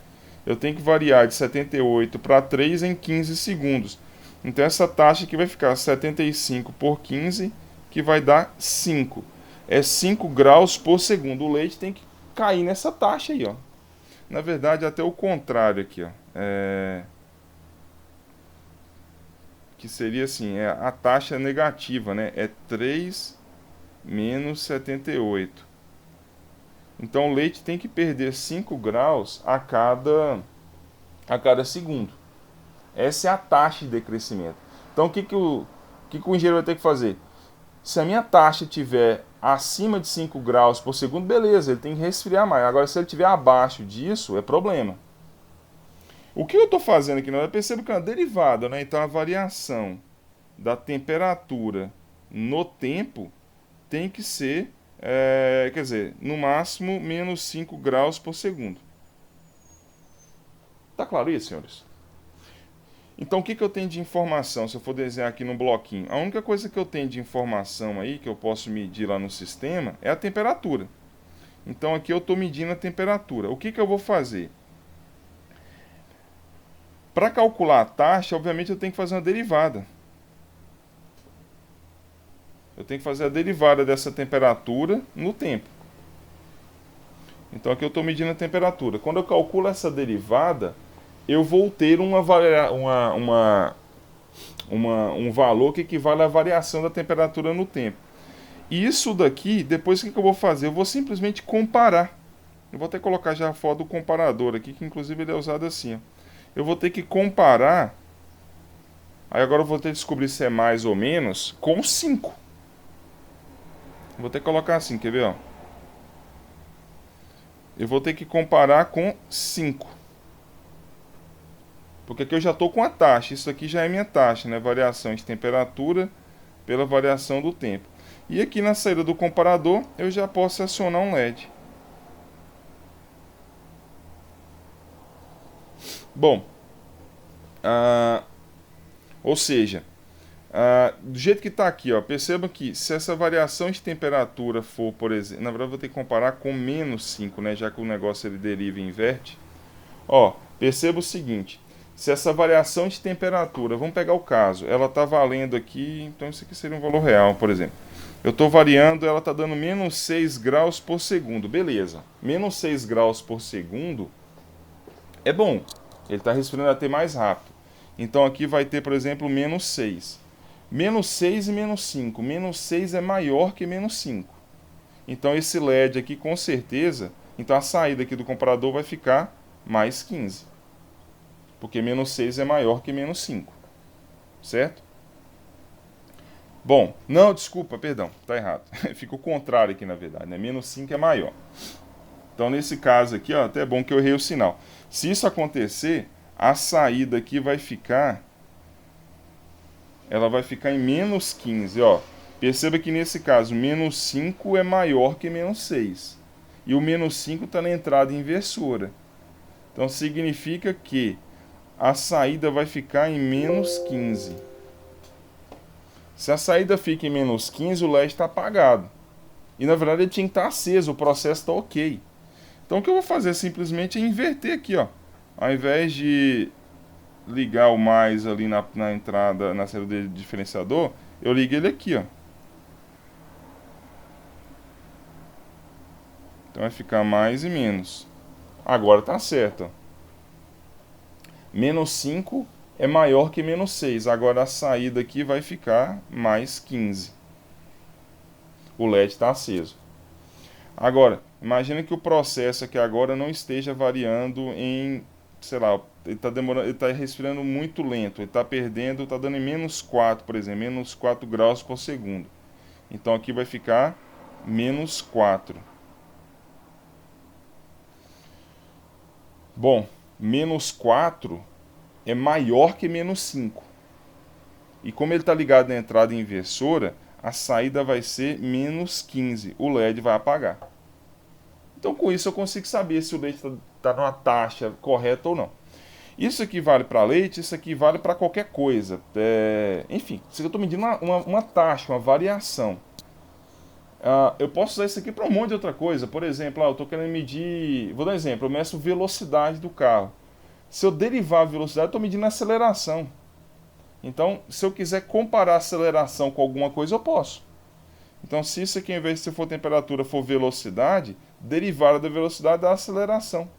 Eu tenho que variar de 78 para 3 em 15 segundos. Então essa taxa aqui vai ficar 75 por 15, que vai dar 5. É 5 graus por segundo. O leite tem que cair nessa taxa aí, ó. Na verdade, até o contrário aqui, ó. Que seria assim, a taxa negativa, né? É 3 menos 78. Então o leite tem que perder 5 graus a cada segundo. Essa é a taxa de decrescimento. Então o que o engenheiro vai ter que fazer? Se a minha taxa estiver acima de 5 graus por segundo, beleza, ele tem que resfriar mais. Agora se ele estiver abaixo disso, é problema. O que eu estou fazendo aqui? Eu percebo que é uma derivada, né? Então a variação da temperatura no tempo tem que ser quer dizer, no máximo menos 5 graus por segundo. Tá claro isso, senhores? Então, o que eu tenho de informação, se eu for desenhar aqui no bloquinho? A única coisa que eu tenho de informação aí, que eu posso medir lá no sistema, é a temperatura. Então, aqui eu estou medindo a temperatura. O que eu vou fazer? Para calcular a taxa, obviamente, eu tenho que fazer uma derivada. Eu tenho que fazer a derivada dessa temperatura no tempo. Então, aqui eu estou medindo a temperatura. Quando eu calculo essa derivada, eu vou ter um valor que equivale à variação da temperatura no tempo. E isso daqui, depois o que eu vou fazer? Eu vou simplesmente comparar. Eu vou até colocar já a foto do comparador aqui, que inclusive ele é usado assim. Ó. Eu vou ter que comparar, aí agora eu vou ter que descobrir se é mais ou menos, com 5. Vou ter que colocar assim, quer ver? Ó? Eu vou ter que comparar com 5. Porque aqui eu já estou com a taxa, isso aqui já é minha taxa, né? Variação de temperatura pela variação do tempo. E aqui na saída do comparador, eu já posso acionar um LED. Bom, ou seja, do jeito que está aqui, ó, perceba que se essa variação de temperatura for, por exemplo, na verdade eu vou ter que comparar com menos 5, né? Já que o negócio ele deriva e inverte. Ó, perceba o seguinte. Se essa variação de temperatura, vamos pegar o caso, ela está valendo aqui, então isso aqui seria um valor real, por exemplo. Eu estou variando, ela está dando menos 6 graus por segundo, beleza. Menos 6 graus por segundo é bom, ele está resfriando até mais rápido. Então aqui vai ter, por exemplo, menos 6. Menos 6 e menos 5. Menos 6 é maior que menos 5. Então esse LED aqui, com certeza, então a saída aqui do comparador vai ficar mais 15. Porque menos 6 é maior que menos 5. Certo? Bom, não, desculpa, perdão, está errado. Fica o contrário aqui, na verdade, né? Menos 5 é maior. Então, nesse caso aqui, ó, até é bom que eu errei o sinal. Se isso acontecer, a saída aqui vai ficar... Ela vai ficar em menos 15, ó. Perceba que nesse caso, menos 5 é maior que menos 6. E o menos 5 está na entrada inversora. Então, significa que a saída vai ficar em menos 15. Se a saída fica em menos 15, o LED está apagado. E na verdade ele tinha que estar aceso, o processo está ok. Então o que eu vou fazer simplesmente é inverter aqui, ó. Ao invés de ligar o mais ali na entrada, na saída do diferenciador, eu ligo ele aqui, ó. Então vai ficar mais e menos. Agora está certo, ó. Menos 5 é maior que menos 6. Agora a saída aqui vai ficar mais 15. O LED está aceso. Agora, imagina que o processo aqui agora não esteja variando em, sei lá, ele está demorando, ele está respirando muito lento. Ele está perdendo, está dando em menos 4, por exemplo, menos 4 graus por segundo. Então aqui vai ficar menos 4. Bom, menos 4 é maior que menos 5. E como ele está ligado na entrada inversora, a saída vai ser menos 15. O LED vai apagar. Então com isso eu consigo saber se o leite está numa taxa correta ou não. Isso aqui vale para leite, isso aqui vale para qualquer coisa. Enfim, se eu estou medindo uma taxa, uma variação. Eu posso usar isso aqui para um monte de outra coisa. Por exemplo, eu estou querendo medir... Vou dar um exemplo, eu meço velocidade do carro. Se eu derivar a velocidade, eu estou medindo a aceleração. Então, se eu quiser comparar a aceleração com alguma coisa, eu posso. Então, se isso aqui, ao invés de for temperatura, for velocidade, derivada da velocidade da aceleração.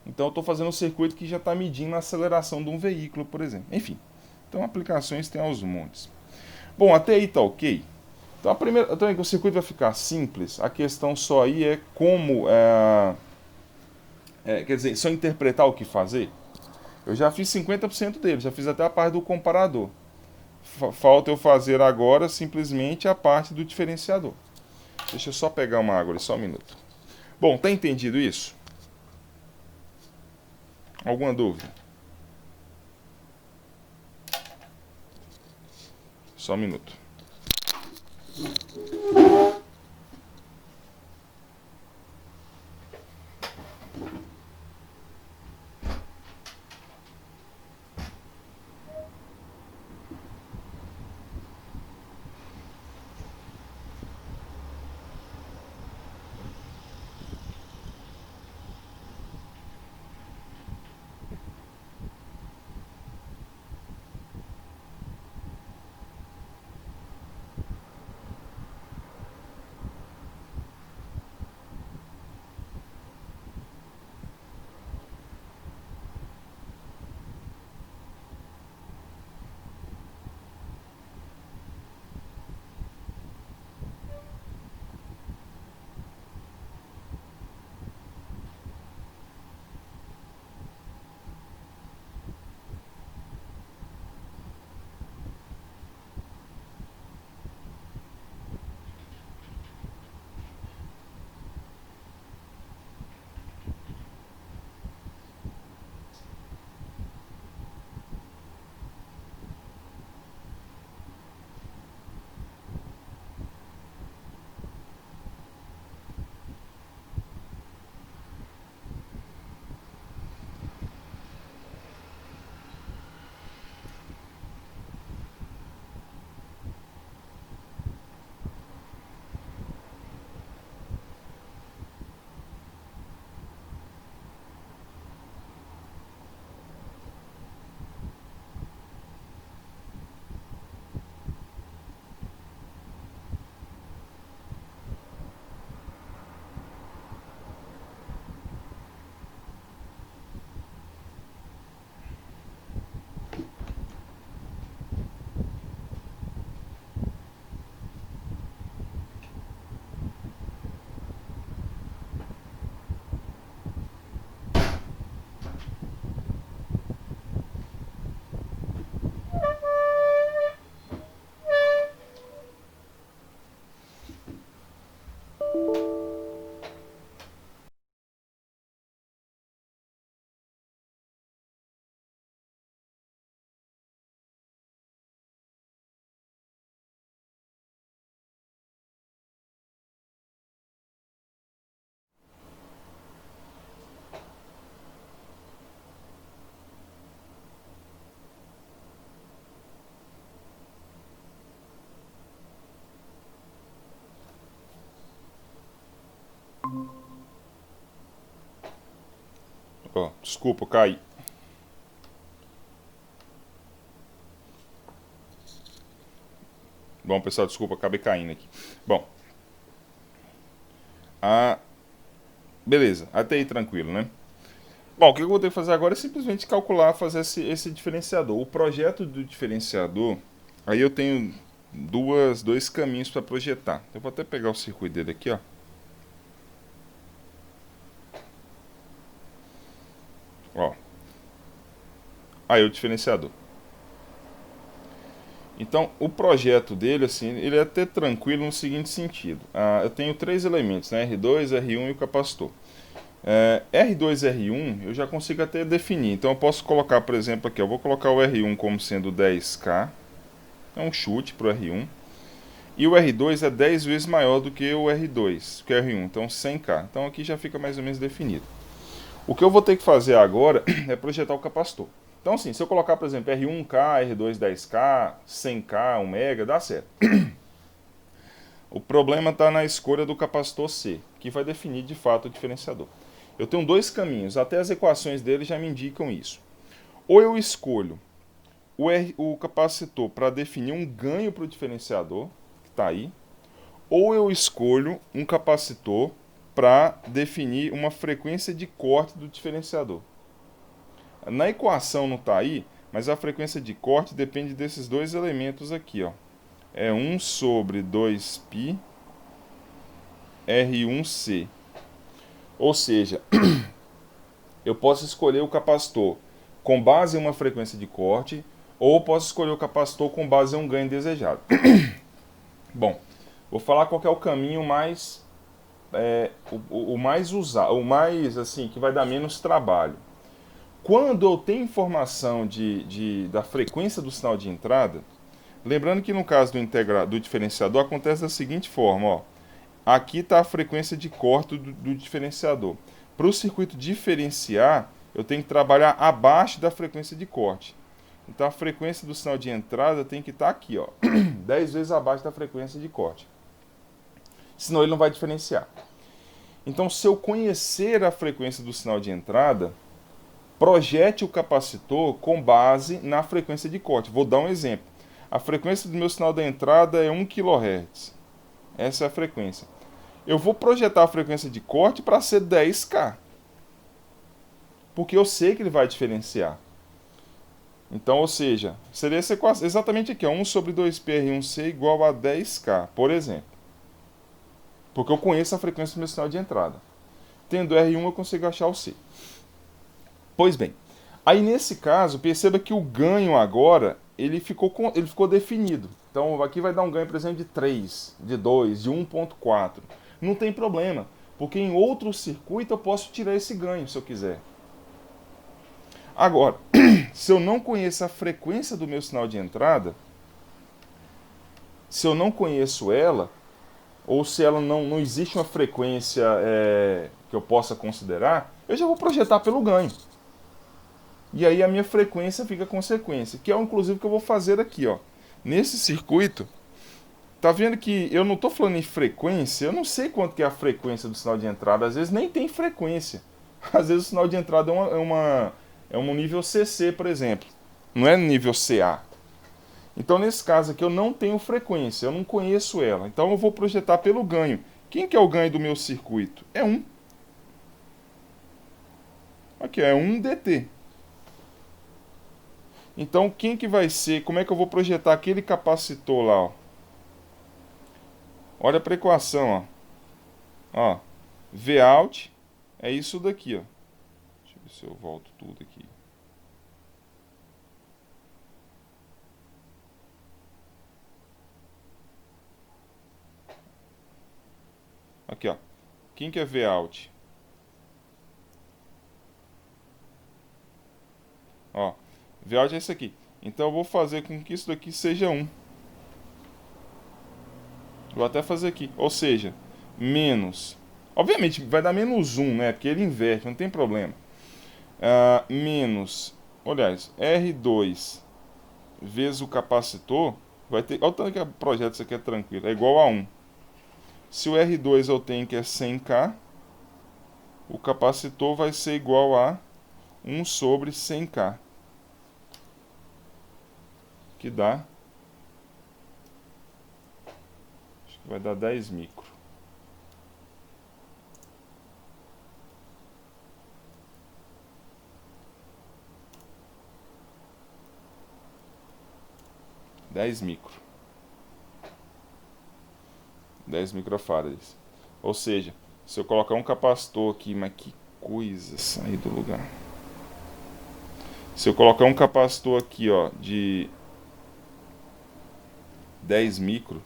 Então, eu estou fazendo um circuito que já está medindo a aceleração de um veículo, por exemplo. Enfim, então aplicações tem aos montes. Bom, até aí está ok. Então, então, o circuito vai ficar simples. A questão só aí é como... quer dizer, só interpretar o que fazer. Eu já fiz 50% dele, já fiz até a parte do comparador. Falta eu fazer agora simplesmente a parte do diferenciador. Deixa eu só pegar uma água ali, só um minuto. Bom, tá entendido isso? Alguma dúvida? Só um minuto. Ó, desculpa, eu caí. Bom, pessoal, desculpa, acabei caindo aqui. Bom, a... beleza, até aí tranquilo, né? Bom, o que eu vou ter que fazer agora é simplesmente calcular, fazer esse diferenciador. O projeto do diferenciador, aí eu tenho dois caminhos para projetar. Eu vou até pegar o circuito dele aqui, ó. Ó. Aí o diferenciador. Então, o projeto dele, assim, ele é até tranquilo no seguinte sentido. Eu tenho três elementos, né? R2, R1 e o capacitor. R2 e R1 eu já consigo até definir. Então, eu posso colocar, por exemplo, aqui, eu vou colocar o R1 como sendo 10K. É um chute para o R1. E o R2 é 10 vezes maior do que o R2, que é o R1, então 100K. Então, aqui já fica mais ou menos definido. O que eu vou ter que fazer agora é projetar o capacitor. Então, assim, se eu colocar, por exemplo, R1K, R2 10K, 100K, 1 mega, dá certo. O problema está na escolha do capacitor C, que vai definir de fato o diferenciador. Eu tenho dois caminhos, até as equações dele já me indicam isso. Ou eu escolho o capacitor para definir um ganho para o diferenciador, que está aí, ou eu escolho um capacitor para definir uma frequência de corte do diferenciador. Na equação não está aí, mas a frequência de corte depende desses dois elementos aqui, ó. É 1 sobre 2π R1C. Ou seja, eu posso escolher o capacitor com base em uma frequência de corte, ou posso escolher o capacitor com base em um ganho desejado. Bom, vou falar qual que é o caminho mais o mais usado, o mais assim que vai dar menos trabalho. Quando eu tenho informação da frequência do sinal de entrada, lembrando que no caso do diferenciador acontece da seguinte forma, ó. Aqui está a frequência de corte do diferenciador. Para o circuito diferenciar, eu tenho que trabalhar abaixo da frequência de corte. Então a frequência do sinal de entrada tem que estar aqui, ó, 10 vezes abaixo da frequência de corte. Senão ele não vai diferenciar. Então, se eu conhecer a frequência do sinal de entrada, projete o capacitor com base na frequência de corte. Vou dar um exemplo. A frequência do meu sinal de entrada é 1 kHz. Essa é a frequência. Eu vou projetar a frequência de corte para ser 10K. Porque eu sei que ele vai diferenciar. Então, ou seja, seria essa equação, exatamente aqui, ó, 1 sobre 2πr1c igual a 10K, por exemplo. Porque eu conheço a frequência do meu sinal de entrada. Tendo R1, eu consigo achar o C. Pois bem, aí nesse caso, perceba que o ganho agora, ele ficou definido. Então aqui vai dar um ganho, por exemplo, de 3, de 2, de 1.4. Não tem problema, porque em outro circuito eu posso tirar esse ganho, se eu quiser. Agora, se eu não conheço a frequência do meu sinal de entrada, se eu não conheço ela, ou se ela não existe uma frequência que eu possa considerar, eu já vou projetar pelo ganho. E aí a minha frequência fica consequência, que é inclusive o que eu vou fazer aqui, ó. Nesse circuito, tá vendo que eu não estou falando em frequência, eu não sei quanto que é a frequência do sinal de entrada, às vezes nem tem frequência. Às vezes o sinal de entrada é um nível CC, por exemplo, não é nível CA. Então nesse caso aqui eu não tenho frequência, eu não conheço ela, então eu vou projetar pelo ganho. Quem que é o ganho do meu circuito? É 1. Aqui é 1 dt. Então, quem que vai ser? Como é que eu vou projetar aquele capacitor lá? Ó? Olha para a equação. Ó. Vout é isso daqui. Ó. Deixa eu ver se eu volto tudo aqui. Aqui, ó. Quem que é Vout? Ó. Vout é isso aqui. Então eu vou fazer com que isso daqui seja 1. Vou até fazer aqui. Ou seja, menos. Obviamente vai dar menos 1, né? Porque ele inverte, não tem problema. Menos. Aliás, R2 vezes o capacitor. Vai ter. Olha o tanto que o projeto isso aqui é tranquilo. É igual a 1. Se o R2 eu tenho que é 100K, o capacitor vai ser igual a 1 sobre 100K, que dá, acho que vai dar 10 micro. Dez microfarads. Ou seja, se eu colocar um capacitor aqui, mas que coisa sair do lugar. Se eu colocar um capacitor aqui, ó, de 10 micro,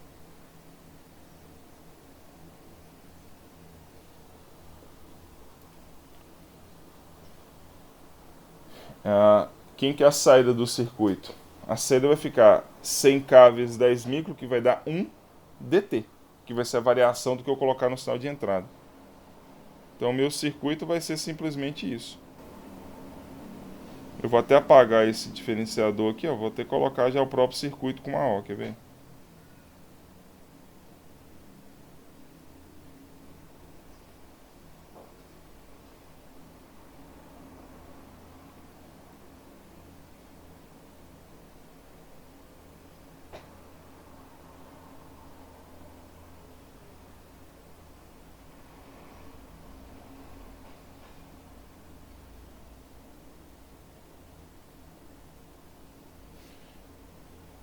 quem que é a saída do circuito? A saída vai ficar 100K vezes 10 micro, que vai dar 1 DT, que vai ser a variação do que eu colocar no sinal de entrada. Então, o meu circuito vai ser simplesmente isso. Eu vou até apagar esse diferenciador aqui, ó. Vou até colocar já o próprio circuito com uma O, quer ver?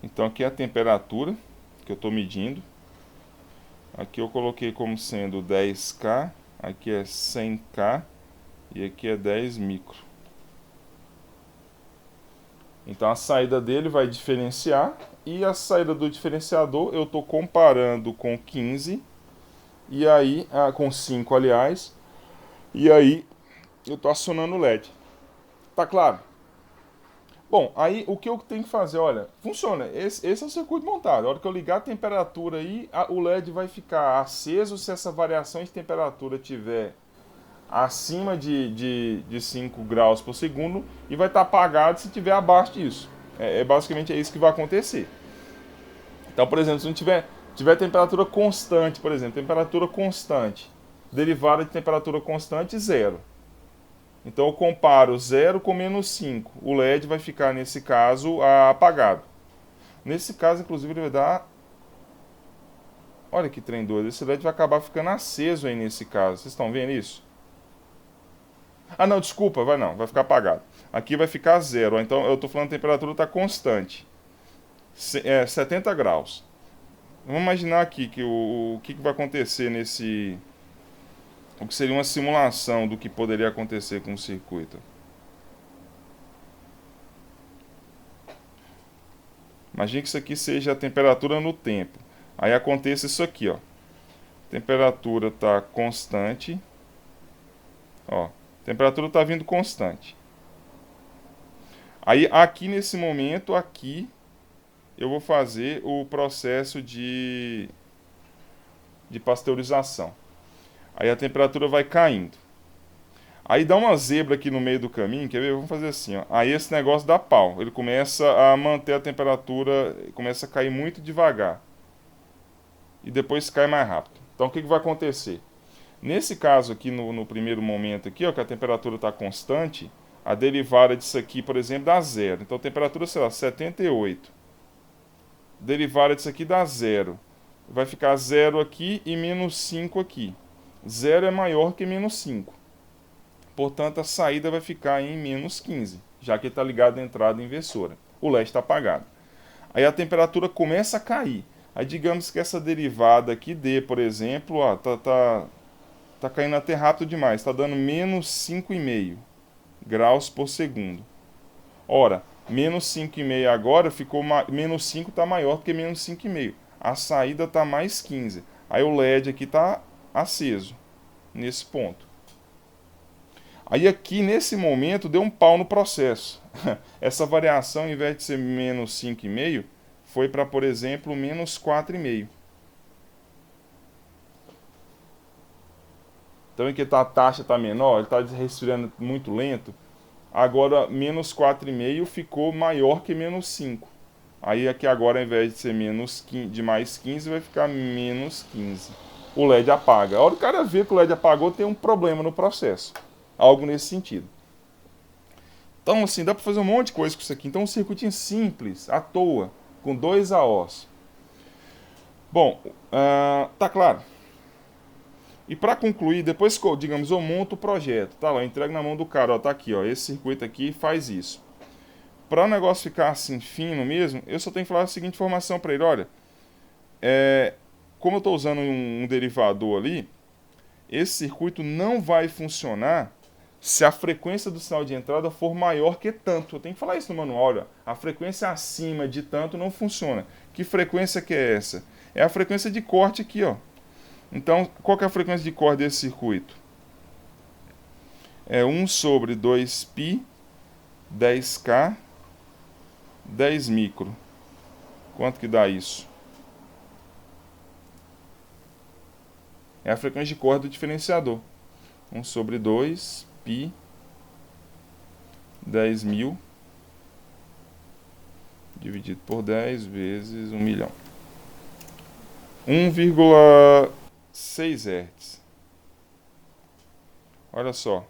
Então aqui é a temperatura que eu estou medindo. Aqui eu coloquei como sendo 10K, aqui é 100K e aqui é 10 micro. Então a saída dele vai diferenciar e a saída do diferenciador eu estou comparando com 15 e aí com 5, aliás, e aí eu estou acionando o LED. Tá claro? Bom, aí o que eu tenho que fazer, olha, funciona, esse é o circuito montado. A hora que eu ligar a temperatura aí, o LED vai ficar aceso se essa variação de temperatura tiver acima de 5 graus por segundo e vai estar apagado se tiver abaixo disso. Basicamente é isso que vai acontecer. Então, por exemplo, se não tiver temperatura constante, por exemplo, temperatura constante, derivada de temperatura constante, zero. Então eu comparo 0 com menos 5. O LED vai ficar, nesse caso, apagado. Nesse caso, inclusive, ele vai dar... Olha que trem doido. Esse LED vai acabar ficando aceso aí nesse caso. Vocês estão vendo isso? Ah, não, desculpa. Vai ficar apagado. Aqui vai ficar 0. Então eu estou falando que a temperatura está constante. 70 graus. Vamos imaginar aqui que o que vai acontecer nesse... O que seria uma simulação do que poderia acontecer com o circuito. Imagine que isso aqui seja a temperatura no tempo. Aí aconteça isso aqui, ó. A temperatura está constante. Ó, a temperatura está vindo constante. Aí aqui nesse momento, aqui, eu vou fazer o processo de pasteurização. Aí a temperatura vai caindo. Aí dá uma zebra aqui no meio do caminho, quer ver? Vamos fazer assim, ó. Aí esse negócio dá pau. Ele começa a manter a temperatura, começa a cair muito devagar. E depois cai mais rápido. Então o que vai acontecer? Nesse caso aqui, no primeiro momento aqui, ó, que a temperatura está constante, a derivada disso aqui, por exemplo, dá zero. Então a temperatura, sei lá, 78. Derivada disso aqui dá zero. Vai ficar zero aqui e menos 5 aqui. 0 é maior que menos 5. Portanto, a saída vai ficar em menos 15, já que está ligado à entrada inversora. O LED está apagado. Aí a temperatura começa a cair. Aí digamos que essa derivada aqui dê, por exemplo, ó, tá caindo até rápido demais. Está dando menos 5,5 graus por segundo. Ora, menos 5,5 agora ficou... Menos 5 está maior do que menos 5,5. A saída está mais 15. Aí o LED aqui está aceso, nesse ponto. Aí aqui, nesse momento, deu um pau no processo. Essa variação, ao invés de ser menos 5,5, foi para, por exemplo, menos 4,5. Então, aqui a taxa está menor, ele está resfriando muito lento. Agora, menos 4,5 ficou maior que menos 5. Aí aqui agora, ao invés de ser menos 15, de mais 15, vai ficar menos 15. O LED apaga. A hora que o cara vê que o LED apagou, tem um problema no processo. Algo nesse sentido. Então, assim, dá para fazer um monte de coisa com isso aqui. Então, um circuitinho simples, à toa, com 2 AOs. Bom, tá claro. E para concluir, depois que, digamos, eu monto o projeto, tá lá, eu entrego na mão do cara, ó, tá aqui, ó, esse circuito aqui faz isso. Para o negócio ficar assim fino mesmo, eu só tenho que falar a seguinte informação para ele, olha, como eu estou usando um derivador ali, esse circuito não vai funcionar se a frequência do sinal de entrada for maior que tanto. Eu tenho que falar isso no manual, olha, a frequência acima de tanto não funciona. Que frequência que é essa? É a frequência de corte aqui, ó. Então, qual que é a frequência de corte desse circuito? É 1 sobre 2π, 10k, 10 micro. Quanto que dá isso? É a frequência de corte do diferenciador. 1 sobre 2π, 10.000, dividido por 10 vezes 1 milhão. 1,6 Hz. Olha só.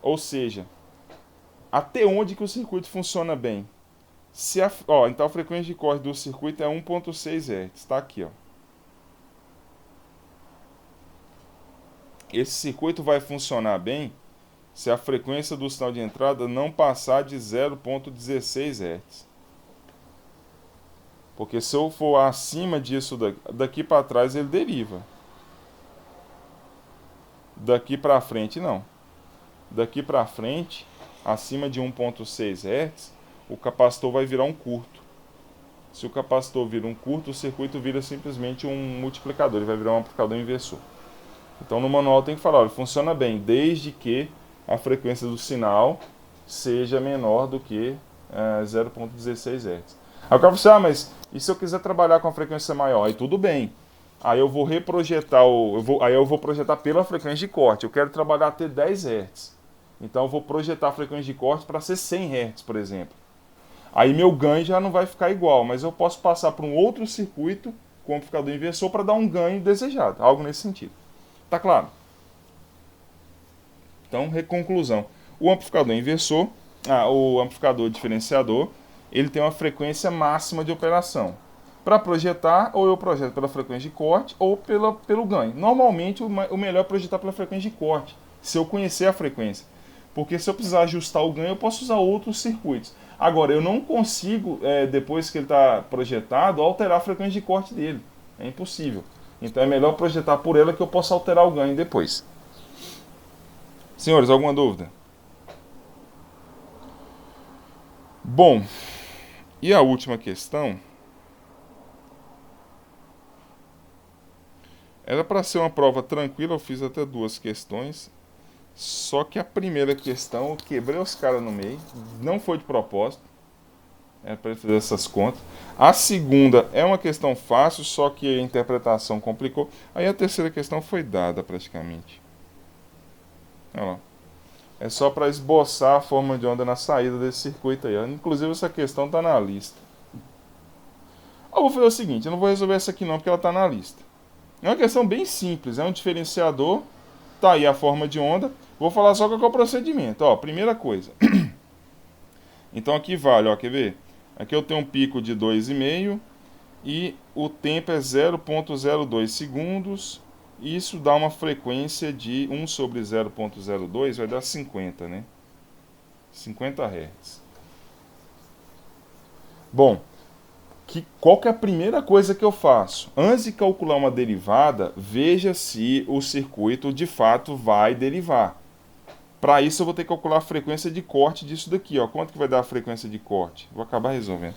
Ou seja, até onde que o circuito funciona bem? Então a frequência de corte do circuito é 1,6 Hz. Está aqui, ó. Esse circuito vai funcionar bem se a frequência do sinal de entrada não passar de 0,16 Hz. Porque se eu for acima disso daqui para trás, ele deriva. Daqui para frente, não. Daqui para frente, acima de 1,6 Hz, o capacitor vai virar um curto. Se o capacitor vira um curto, o circuito vira simplesmente um multiplicador, ele vai virar um amplificador inversor. Então no manual tem que falar, olha, funciona bem, desde que a frequência do sinal seja menor do que 0,16 Hz. Aí o cara fala assim, mas e se eu quiser trabalhar com a frequência maior? Aí tudo bem. Aí eu vou reprojetar, aí eu vou projetar pela frequência de corte. Eu quero trabalhar até 10 Hz. Então eu vou projetar a frequência de corte para ser 100 Hz, por exemplo. Aí meu ganho já não vai ficar igual, mas eu posso passar para um outro circuito com amplificador inversor para dar um ganho desejado, algo nesse sentido. Tá claro? Então, conclusão. O amplificador inversor, o amplificador diferenciador, ele tem uma frequência máxima de operação. Para projetar, ou eu projeto pela frequência de corte ou pelo ganho. Normalmente, o melhor é projetar pela frequência de corte, se eu conhecer a frequência. Porque se eu precisar ajustar o ganho, eu posso usar outros circuitos. Agora, eu não consigo, depois que ele está projetado, alterar a frequência de corte dele. É impossível. Então é melhor projetar por ela que eu possa alterar o ganho depois. Senhores, alguma dúvida? Bom, e a última questão era para ser uma prova tranquila, eu fiz até 2 questões. Só que a primeira questão eu quebrei os caras no meio, não foi de propósito, é para fazer essas contas. A segunda é uma questão fácil, só que a interpretação complicou. Aí a terceira questão foi dada praticamente. Olha lá. É só para esboçar a forma de onda na saída desse circuito aí. Inclusive essa questão está na lista. Eu vou fazer o seguinte, eu não vou resolver essa aqui não, porque ela está na lista. É uma questão bem simples, é um diferenciador, tá aí a forma de onda. Vou falar só qual é o procedimento. Ó, primeira coisa. Então aqui vale, ó, quer ver? Aqui eu tenho um pico de 2,5 e o tempo é 0,02 segundos. Isso dá uma frequência de 1 sobre 0,02, vai dar 50, né? 50 Hz. Bom, qual que é a primeira coisa que eu faço? Antes de calcular uma derivada, veja se o circuito de fato vai derivar. Para isso eu vou ter que calcular a frequência de corte disso daqui, ó. Quanto que vai dar a frequência de corte? Vou acabar resolvendo.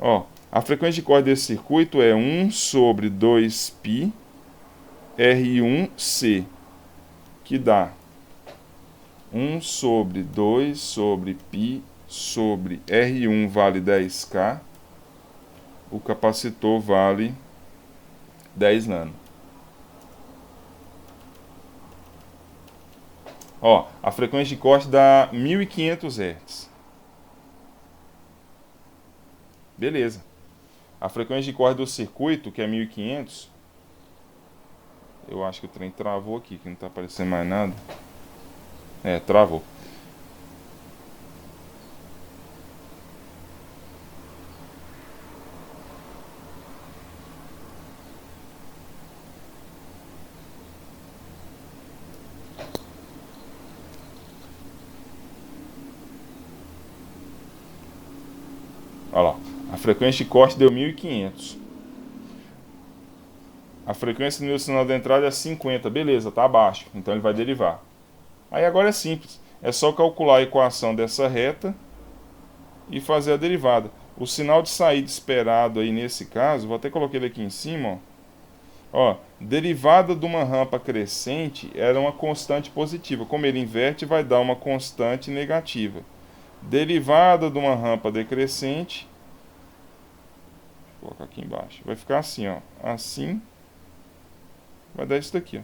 Ó, a frequência de corte desse circuito é 1 sobre 2π R1C, que dá 1 sobre 2 sobre π sobre R1 vale 10k, o capacitor vale 10 nano. Ó, a frequência de corte dá 1500 Hz. Beleza. A frequência de corte do circuito, que é 1500, eu acho que o trem travou aqui, que não está aparecendo mais nada. Travou. Olha lá, a frequência de corte deu 1500. A frequência do meu sinal de entrada é 50, beleza, tá abaixo, então ele vai derivar. Aí agora é simples, é só calcular a equação dessa reta e fazer a derivada. O sinal de saída esperado aí nesse caso, vou até colocar ele aqui em cima, ó, derivada de uma rampa crescente era uma constante positiva. Como ele inverte, vai dar uma constante negativa. Derivada de uma rampa decrescente, vou colocar aqui embaixo, vai ficar assim, ó, assim, vai dar isso daqui, ó.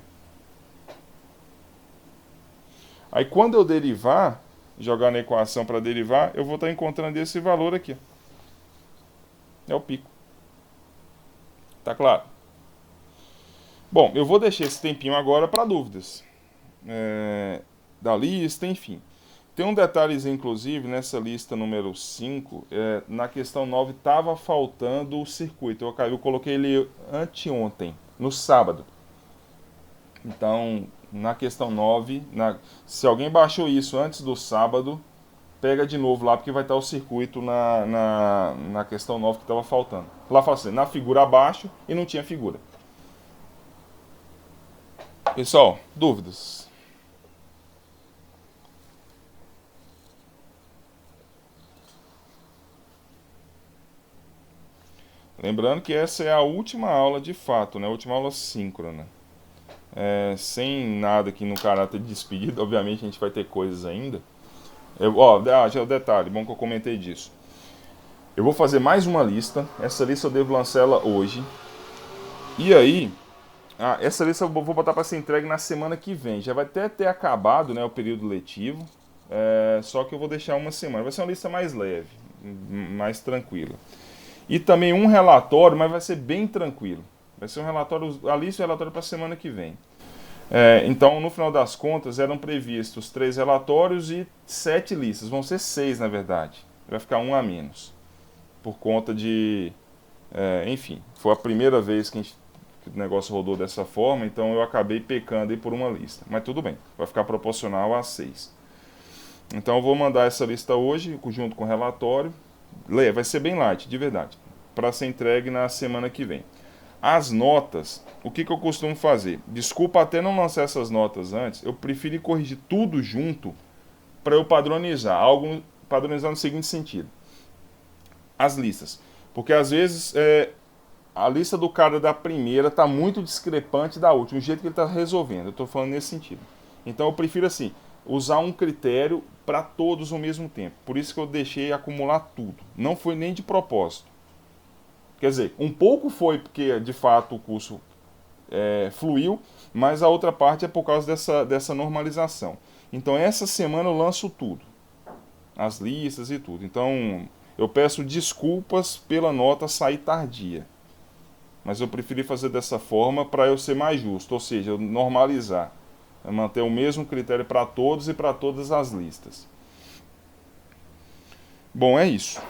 Aí quando eu derivar, jogar na equação para derivar, eu vou estar encontrando esse valor aqui. É o pico. Tá claro? Bom, eu vou deixar esse tempinho agora para dúvidas. Da lista, enfim. Tem um detalhezinho, inclusive, nessa lista número 5, na questão 9 estava faltando o circuito. Eu coloquei ele anteontem, no sábado. Então, na questão 9, se alguém baixou isso antes do sábado, pega de novo lá, porque vai estar o circuito na questão 9 que estava faltando. Lá fala assim, na figura abaixo e não tinha figura. Pessoal, dúvidas? Lembrando que essa é a última aula de fato, né? A última aula síncrona. Sem nada aqui no caráter de despedida, obviamente a gente vai ter coisas ainda. Já o detalhe, bom que eu comentei disso. Eu vou fazer mais uma lista. Essa lista eu devo lançar ela hoje. E aí, essa lista eu vou botar para ser entregue na semana que vem. Já vai até ter acabado, né, o período letivo. Só que eu vou deixar uma semana. Vai ser uma lista mais leve, mais tranquila. E também um relatório, mas vai ser bem tranquilo. Vai ser um relatório, a lista e o relatório para a semana que vem. Então, no final das contas, eram previstos 3 relatórios e 7 listas. Vão ser 6, na verdade. Vai ficar um a menos. Por conta de... enfim, foi a primeira vez que o negócio rodou dessa forma, então eu acabei pecando aí por uma lista. Mas tudo bem, vai ficar proporcional a 6. Então eu vou mandar essa lista hoje, junto com o relatório. Vai ser bem light, de verdade. Para ser entregue na semana que vem. As notas, o que eu costumo fazer? Desculpa até não lançar essas notas antes, eu prefiro corrigir tudo junto para eu padronizar. Padronizar no seguinte sentido. As listas. Porque às vezes a lista do cara da primeira está muito discrepante da última, o jeito que ele está resolvendo. Eu estou falando nesse sentido. Então eu prefiro assim, usar um critério para todos ao mesmo tempo. Por isso que eu deixei acumular tudo. Não foi nem de propósito. Quer dizer, um pouco foi porque de fato o curso fluiu, mas a outra parte é por causa dessa normalização. Então essa semana eu lanço tudo. As listas e tudo. Então eu peço desculpas pela nota sair tardia. Mas eu preferi fazer dessa forma para eu ser mais justo, ou seja, eu normalizar. Manter o mesmo critério para todos e para todas as listas. Bom, é isso.